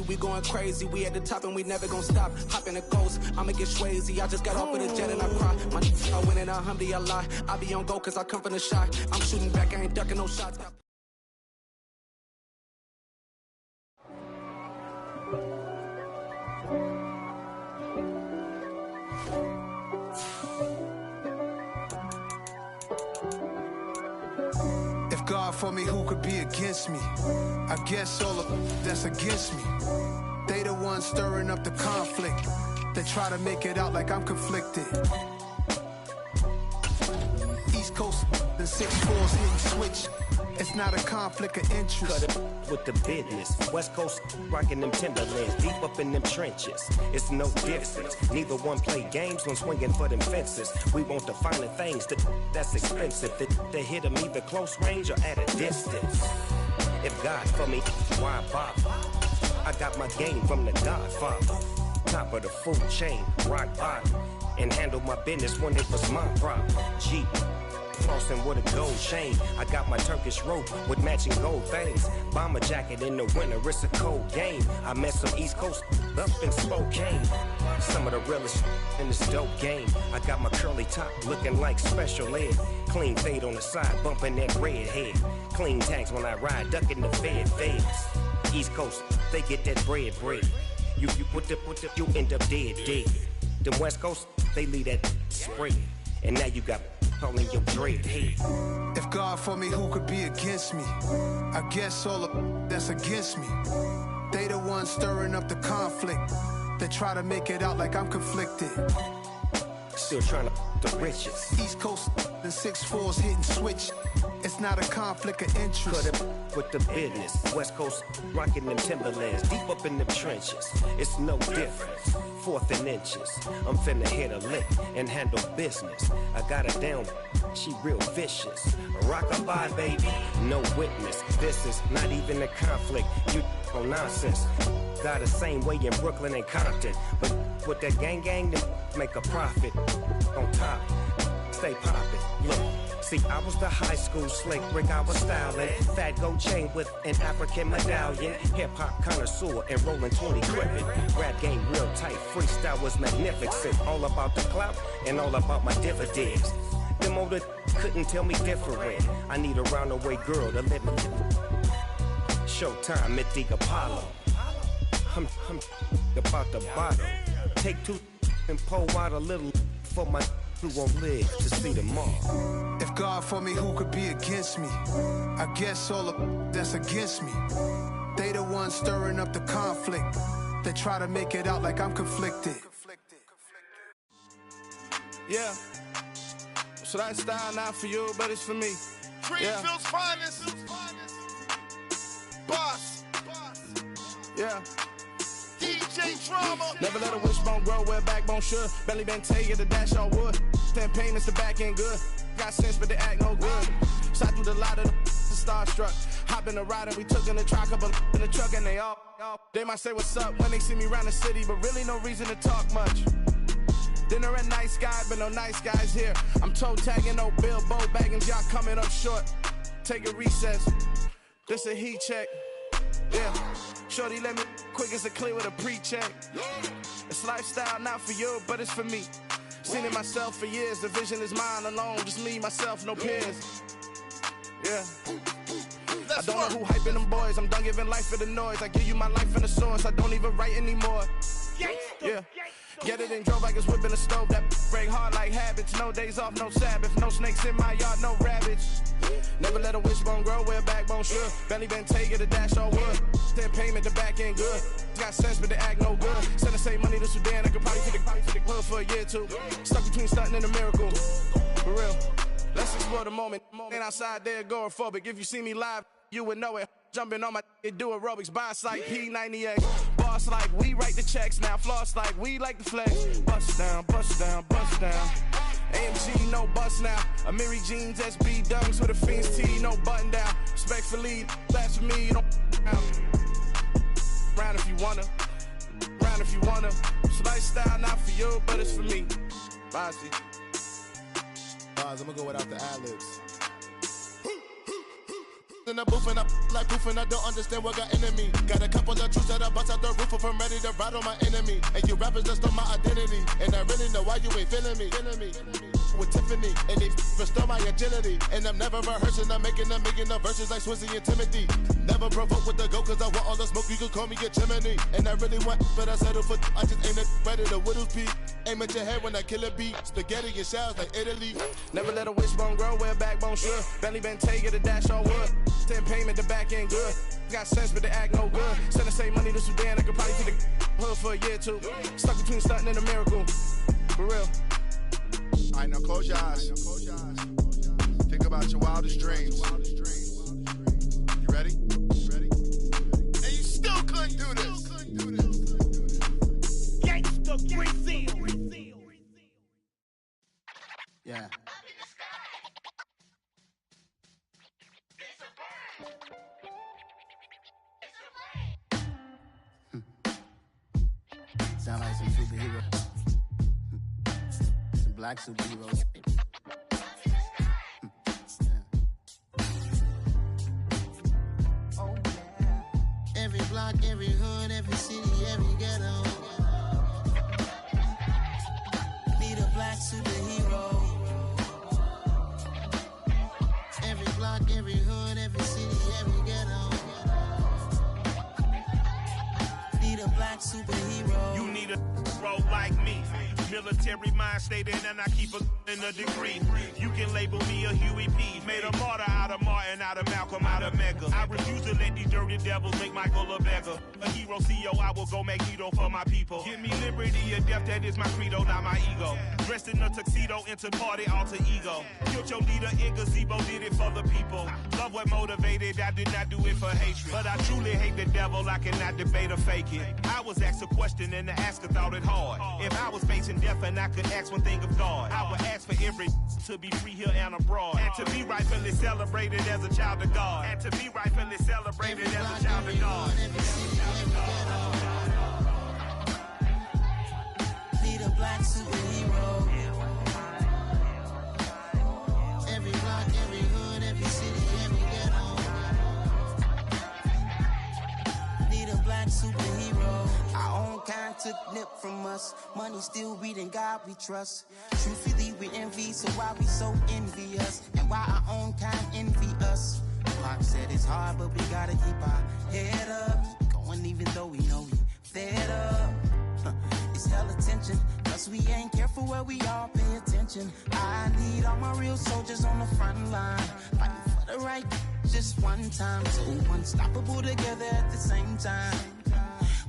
We going crazy, we at the top and we never gonna stop. Hop in a ghost, I'ma get swayzy. I just got off with a jet and I cry. My I win in a Humvee, I lie. I be on go cause I come from the shot. I'm shooting back, I ain't ducking no shots. me who could be against me. I guess all of that's against me. They the ones stirring up the conflict. They try to make it out like I'm conflicted. East Coast, the 6'4's hitting switch. It's not a conflict of interest. Cut it with the business. West Coast rocking them Timberlands, deep up in them trenches. It's no difference. Neither one play games when swinging for them fences. We want the finer things that's expensive. They hit them either close range or at a distance. If God for me, why bother? I got my game from the Godfather. Top of the food chain, rock bottom. And handle my business when it was my problem. Jeep. Flossing with a gold chain. I got my Turkish rope with matching gold things. Bomber jacket in the winter, it's a cold game. I met some East Coast up in Spokane. Some of the realest in this dope game. I got my curly top looking like special ed. Clean fade on the side, bumping that red head. Clean tags when I ride, ducking the feds. East Coast, they get that bread. You put the, you end up dead. Them West Coast, they leave that spread. And now you got calling your dread head. If God for me, who could be against me? I guess all of that's against me. They the ones stirring up the conflict. They try to make it out like I'm conflicted. Still trying to the riches. East Coast, the 6'4's hitting switch. It's not a conflict of interest. Cut it with the business. West Coast rocking them Timberlands, deep up in them trenches. It's no difference. 4th and inches. I'm finna hit a lick and handle business. I got her down, she real vicious. Rock-a-bye, baby, no witness. This is not even a conflict. You on nonsense. Got the same way in Brooklyn and Compton. But with that gang, then make a profit. On top, stay poppin'. Look. See, I was the high school slick Rick, I was styling. Fat gold chain with an African medallion. Hip-hop connoisseur and rolling 20 gripping. Rap game real tight, freestyle was magnificent. All about the clout and all about my dividends. Them older couldn't tell me different. I need a roundaway girl to let me. Showtime at the Apollo. I'm about the bottom. Take 2 and pour out a little for my who won't live to see tomorrow. If God for me, who could be against me? I guess all of that's against me. They the ones stirring up the conflict. They try to make it out like I'm conflicted. Yeah. So that style not for you, but it's for me. Greenfield's finest. Boss. Yeah. DJ Drama. Never let a wishbone grow where backbone should. Belly been taking the dash on wood. 10 payments, the back ain't good. Got sense, but they act no good. Shot through the lot of the starstruck. Hop in the ride and we took in the truck, couple in the truck and they all. They might say what's up when they see me around the city, but really no reason to talk much. Dinner at Nice Guy, but no nice guys here. I'm toe tagging, no Bilbo Baggins, y'all coming up short. Take a recess. This a heat check. Yeah. Shorty let me quick as a clear with a pre-check. It's lifestyle not for you, but it's for me. Seen it myself for years. The vision is mine alone. Just me, myself, no peers. Yeah. I don't know who hyping them boys. I'm done giving life for the noise. I give you my life in the source. I don't even write anymore. Yeah. Get it and drove like it's whipping a stove. That break hard like habits. No days off, no Sabbath. No snakes in my yard, no rabbits. Never let a wishbone grow where backbone should. Belly been taking the dash on wood. 10 payment, the back ain't good. Got sense, but they act no good. Send the same money to Sudan. I could probably take the hood for a year or two. Stuck between stunting and a miracle. For real. Let's explore the moment. Ain't outside there agoraphobic. If you see me live, you would know it. Jumping on my do aerobics. Boss like P90X. Boss like we write the checks now. Floss like we like the flex. Bust down, bust down, bust down. AMG, no bust now. Amiri jeans, SB dunks with a Fiends tee, no button down. Respectfully, that's for me, you don't round if you wanna. Round if you wanna. It's lifestyle not for you, but it's for me. Bossy. I'm gonna go without the ad-libs. In the booth and I like proof and I don't understand what got into me. Got a couple of truths that I bust out the roof if I'm ready to ride on my enemy. And you rappers just stole my identity. And I really know why you ain't feeling me. with Tiffany. And they restore my agility. And I'm never rehearsing, I'm making the verses like Swizzy and Timothy. Never provoke with the go, cause I want all the smoke, you can call me a chimney. And I really want, but I settle for, I just ain't ready to whittles peak. Aim at your head when I kill a beat. Spaghetti and shells like Italy. Never let a wishbone grow where a backbone should. Belly been take it, a dash on wood. 10 payment, the back ain't good. Got sense, but they act no good. Send the same money to Sudan, I could probably see the hood for a year or two. Stuck between stunting and a miracle. For real. Alright, now close your eyes. Think about your wildest dreams. You ready? And you still couldn't do this. Gangsta Brazil. Yeah. Sound like some superheroes. Some black superheroes. Oh, yeah. Every block, every hood, every city, every ghetto. Need a black superhero. Every block, every hood, every city, every ghetto. Need a black superhero. You need a role like me. Military mind stated, and I keep in a degree. You can label me a Huey P. Made a martyr out of Martin, out of Malcolm, out of Mega. I refuse to let these dirty devils make Michael a beggar. A hero CEO, I will go Magneto for my people. Give me liberty or death, that is my credo, not my ego. Dressed in a tuxedo, into party, alter ego. Killed your leader in gazebo, did it for the people. Love what motivated, I did not do it for hatred. But I truly hate the devil, I cannot debate or fake it. I was asked a question and the asker thought it hard. If I was facing death and I could ask one thing of God, I would ask for every to be free here and abroad. And to be rightfully celebrated as a child of God. And to be rightfully celebrated as a child of God. Need a black superhero. Every block, every hood, every city, every ghetto. Need a black superhero. Our own kind took nip from us. Money still reading God we trust. Truthfully we envy, so why we so envious? And why our own kind envy us? Pac said it's hard, but we gotta keep our head up. Going even though we know we fed up. It's hella tension, cause we ain't careful where we all pay attention. I need all my real soldiers on the front line, fighting for the right just one time. So unstoppable together at the same time,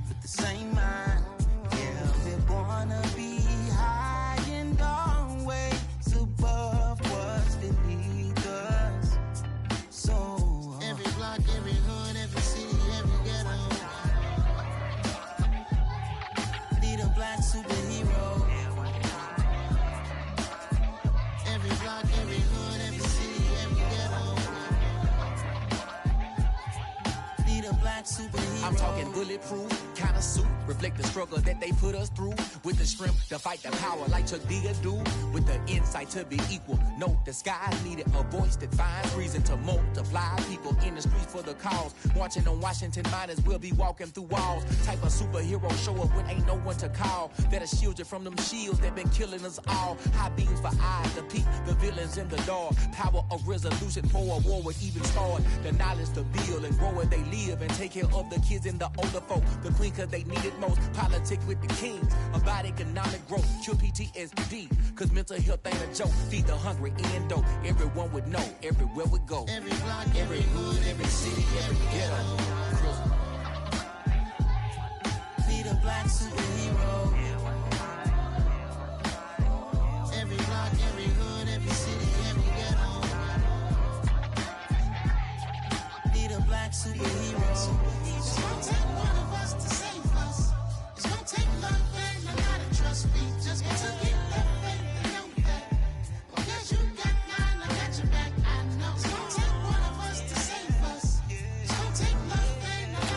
with the same mind. Yeah, we wanna be high and always above what's beneath us. So every block, every hood, every city, every ghetto. Need a black superhero. Every block, every hood, every city, every ghetto. Need a black superhero. I'm talking bulletproof, kind of suit, reflect the struggle that they put us through. With the strength to fight the power like Chuck Digger do. With the insight to be equal. Note the skies needed a voice that finds reason to multiply. People in the streets for the cause. Marching on Washington miners will be walking through walls. Type of superhero show up when ain't no one to call. That'll shield you from them shields that been killing us all. High beams for eyes to peek the villains in the dark. Power of resolution for a war would even start. The knowledge to build and grow where they live and take care of the kids and the older folk. The queen cause they need it most. Politics with the kings. About economic growth. Cure PTSD. Cause mental health ain't a joke. Feed the hungry and dope. Everyone would know. Everywhere we go. Every block, every hood, every city, every ghetto. Need a black superhero. Every block, every hood, every city, every ghetto. Need a black superhero. It's gonna take one of us to save us. It's gonna take love and a lot of trust. We just got to get that faith and know that. Because you got mine, I got your back. I know. It's gonna take one of us to save us. It's gonna take love and a lot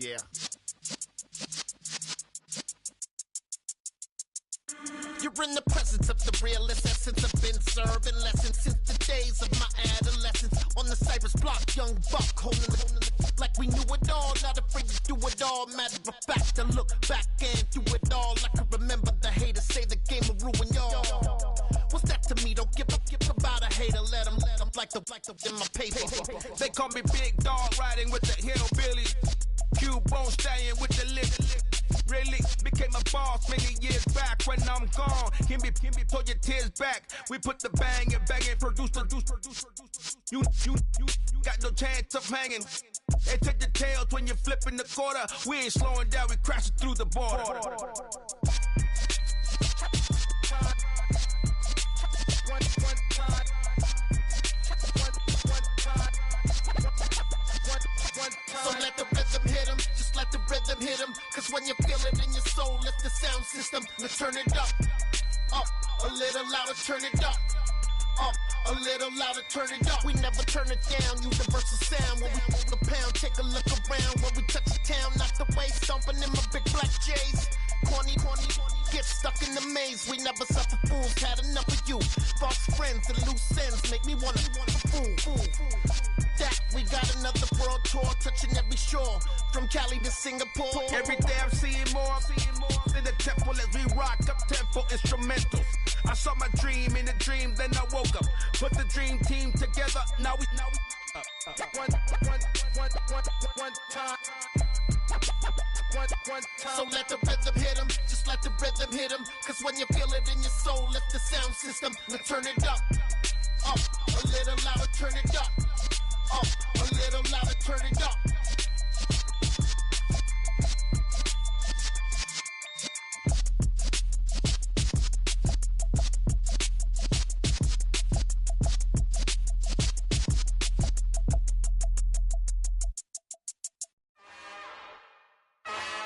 Yeah. You're in the presence of the realest essence. I've been serving lessons since the days of my adolescence. On the Cypress block, young buck holding the like we knew it all. Not afraid to do it all. Matter of fact, to look back and do it all. I can remember the haters say the game will ruin y'all. What's that to me? Don't give about a hater. Let them like the in my paper. They call me Big Dog, riding with the hillbilly. Q-Bone staying with the lip. Really became a boss many years back. When I'm gone, can be pull your tears back. We put the bang and produce. You got no chance of hanging. They take the tails when you're flipping the quarter. We ain't slowing down, we crashing through the border. So let the rhythm hit him, just let the rhythm hit him. Cause when you feel it in your soul, lift the sound system. Now turn it up, a little louder, turn it up, a little louder, turn it up. We never turn it down, universal sound. When we move the pound, take a look around. When we touch the town, knock the way, stomping in my big black J's. Corny, get stuck in the maze. We never suffer fools, had enough of you. False friends and loose ends make me wanna fool. That we got another world tour, touching every shore, from Cali to Singapore. Every day I'm seeing more in the temple as we rock up tempo instrumentals. I saw my dream in a dream, then I woke up. Put the dream team together, now we one time. So let the rhythm hit him, just let the rhythm hit him. Cause when you feel it in your soul, lift the sound system. Now turn it up, a little louder, turn it up, a little louder, turn it up.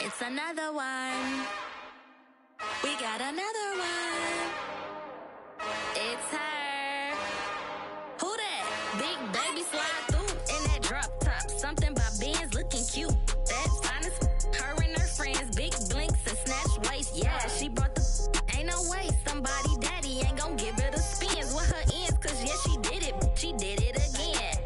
It's another one. We got another one. It's her. Who that? Big baby slide through in that drop top. Something by Benz looking cute. That's fine as her and her friends. Big blinks and snatch waist. Yeah, she brought the ain't no way. Somebody daddy ain't gon' give her the spins with her ends. Cause yeah, she did it. She did it again.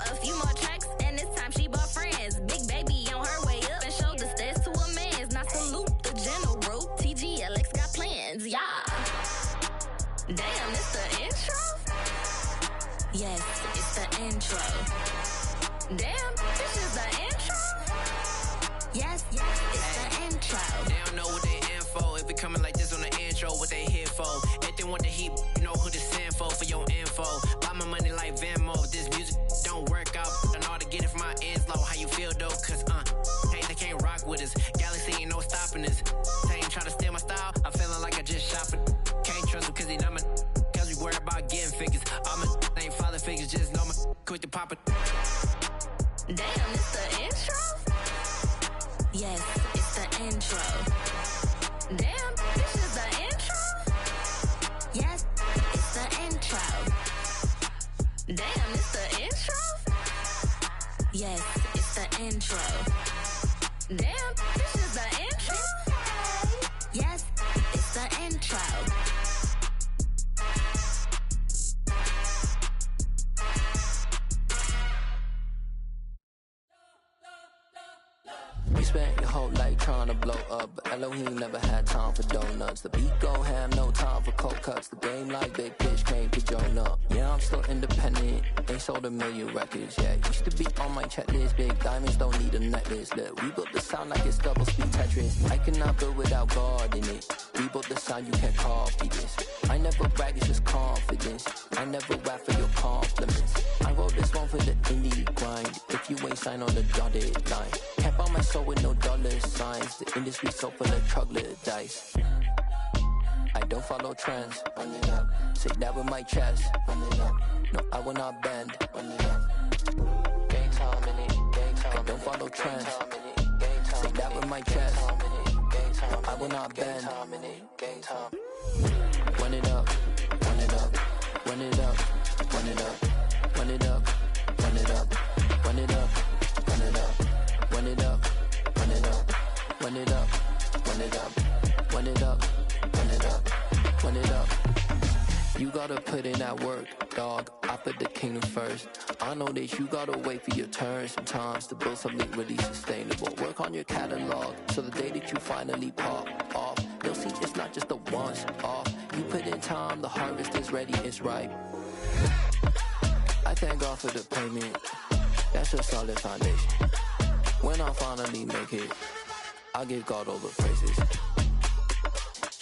A few more tracks and this time she bought friends. Big baby on her way up and showed the stairs to a man's. Now salute the general. TGLX got plans. Yeah. Damn, it's the intro? Yes, it's the intro. Damn, this is the intro? Yes, it's the intro. They don't know what they in for. If it coming like this on the intro, what they here for? If they want the heat, you know who to send for your info. Buy my money like Venmo. If this music don't work out, I know how to get it from my ends low. How you feel though? Cause hey, they can't rock with us. Galaxy ain't no stopping this. They ain't trying to steal my style. I'm feeling like I just shop it. Can't trust him cause he not my. Cause we worried about getting figures. All my ain't father figures, just know my quick to pop it. Damn, it's the intro? Yes, it's the intro. Damn, this is the intro? Yes, it's the intro. Damn, it's the intro? Yes, it's the intro. Damn, this is the intro? Yes, it's the intro. We spent your whole life trying to blow up, but Elohim never had time for donuts. The beat gon' have no time for cold cuts. The game like Big Pitch came to join up. Yeah, I'm still independent, ain't sold a million records yet. Used to be on my checklist, big diamonds don't need a necklace. Look, we built the sound like it's double speed Tetris. I cannot build without God in it. We built the sound, you can't copy this. I never brag, it's just confidence. I never rap for your compliments. I wrote this one for the indie grind. If you ain't signed on the dotted line, can't buy my soul with no dollar signs. The industry so full of troglodytes. I don't follow trends. Run it up. Say that with my chest. Run it up. No, I will not bend. Run it up. Gang time in it. Gang time. I don't follow trends. Say that with my chest. No, I will not bend. Gang time. Run it up. Run it up. Run it up. Run it up. Run it up. Run it up. Run it up. Run it up. Run it up. run it up, run it up, run it up, run it up, run it up. You gotta put in that work, dog. I put the kingdom first. I know that you gotta wait for your turn sometimes to build something really sustainable. Work on your catalog, so the day that you finally pop off, you'll see it's not just a once off. You put in time, the harvest is ready, it's ripe. I thank God for the payment, that's a solid foundation. When I finally make it, I give God all the praises.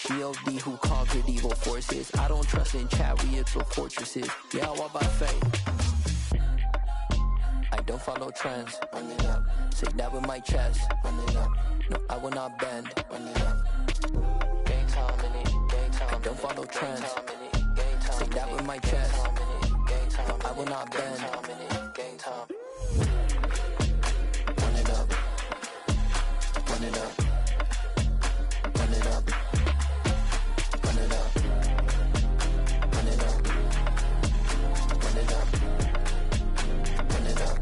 G.O.D. who conquered evil forces. I don't trust in chariots or fortresses. Yeah, I walk by faith. I don't follow trends. Run it up. Say that with my chest. Run it up. No, I will not bend. Run it up. Gang time in it. Gang time. I don't follow trends. Say that with my chest. No, I will not bend. Gang time. Run it up. Run it up. Run it up. Run it up. Run it up. Run it up. Run it up.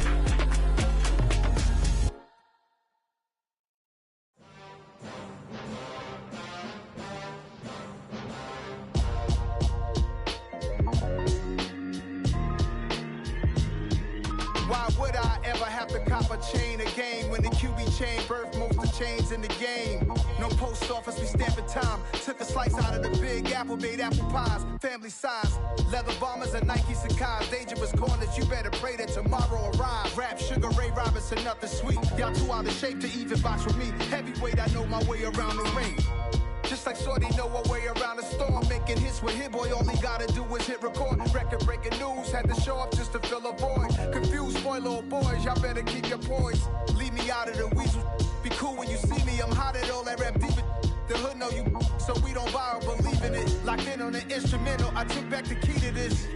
Why would I ever have to cop a chain again when the QB chain birthed most of chains in the game? No post office, we stamping time. Took a slice out of the big apple, made apple pies, family size. Leather bombers and Nike Sacai's. Dangerous corners, you better pray that tomorrow arrives. Rap, Sugar Ray Robinson, nothing sweet. Y'all too out of shape to even box with me. Heavyweight, I know my way around the ring. Just like Shorty know her way around the storm. Making hits with Hit Boy, all he gotta do is hit record. Record breaking news, had to show up just to fill a void. Confused boy, little boys, y'all better keep your poise. Leave me out of the weasel. Be cool when you see me, I'm hot at all that rap deep. The hood know you, so we don't buy or believe in it. Locked in on the instrumental, I took back the key to this.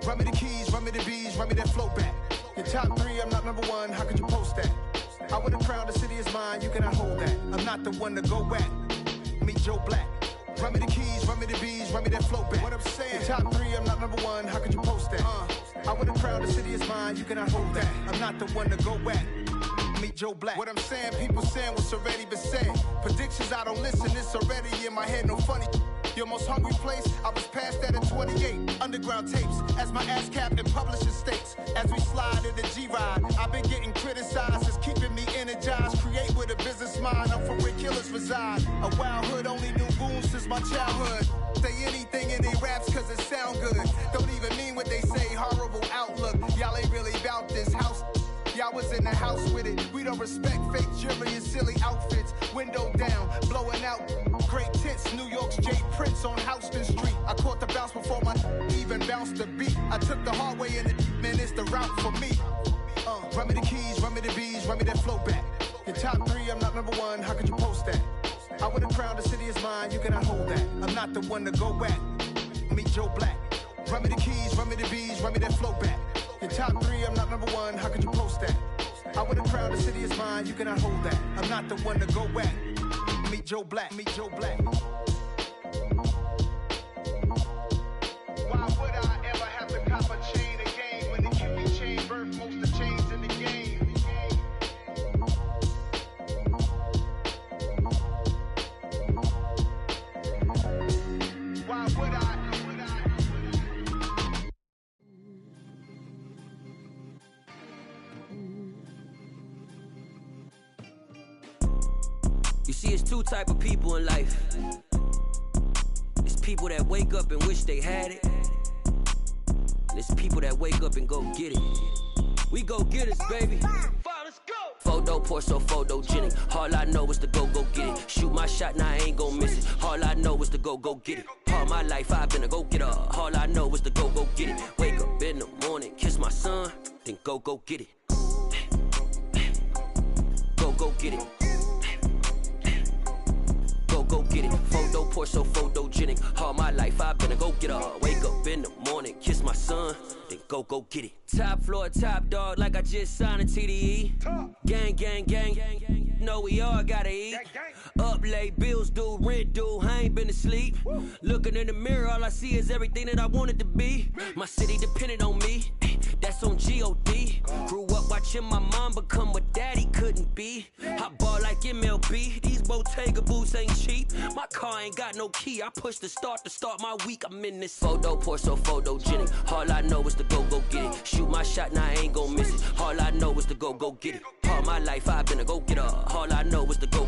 Run me the keys, run me the bees, run me that flow back. Your top three, I'm not number one, how could you post that? I would've crowned the city is mine, you cannot hold that. I'm not the one to go back. Meet Joe Black. Run me the keys, run me the bees, run me that flow back. What I'm saying, your top three, I'm not number one, how could you post that? I would've crowned the city is mine, you cannot hold that. I'm not the one to go back. Meet Joe Black. What I'm saying, people saying what's already been said. Predictions, I don't listen, it's already in my head, no funny. Your most hungry place, I was past that at 28. Underground tapes, as my ass capped in publishing states. As we slide in the G-Ride, I've been getting criticized, it's keeping me energized. Create with a business mind, I'm from where killers reside. A wild hood, only knew goons since my childhood. Say anything in they raps cause it sound good. Don't even mean what they say, horrible outlook. Y'all ain't really about this house. Y'all was in the house with it. We don't respect fake jewelry and silly outfits. Window down, blowing out. Great tits, New York's J. Prince on Houston Street. I caught the bounce before my even bounced the beat. I took the hard way in it, man, it's the route for me. Run me the keys, run me the bees, run me that flow back. Your top three, I'm not number one, how could you post that? I would've crowned the city is mine, you cannot hold that. I'm not the one to go back. Meet Joe Black. Run me the keys, run me the bees, run me that flow back. Your top three, I'm not number one, how could you post that? I would've crowned the city is mine, you cannot hold that. I'm not the one to go back. Meet Joe Black, meet Joe Black. Why would I ever have to cop a chain again when the QB chain birthed most of chains in the game? Why would I? You see, it's two type of people in life. It's people that wake up and wish they had it. And it's people that wake up and go get it. We go get it, baby. Photo poor, so photogenic. All I know is to go get it. Shoot my shot, now I ain't gon' miss it. All I know is to go get it. All my life I've been a go-getter. All I know is to go get it. Wake up in the morning, kiss my son, then go get it. Go get it. Go get it. Photo poor, so photogenic. All my life I've been a go-getter. Wake up in the morning, kiss my son, then go get it. Top floor, top dog, like I just signed a TDE. Gang. Know we all gotta eat. Up late, bills due, rent due, I ain't been asleep. Looking in the mirror, all I see is everything that I wanted to be. My city depended on me. that's on G.O.D. Grew up watching my mom become what daddy couldn't be. I ball like MLB, these Bottega boots ain't cheap. My car ain't got no key, I push the start to start my week. I'm in this photo, pour so photogenic. All I know is to go get it. Shoot my shot, now I ain't gon' miss it. All I know is to go get it. All my life I've been a go-getter. All I know is to go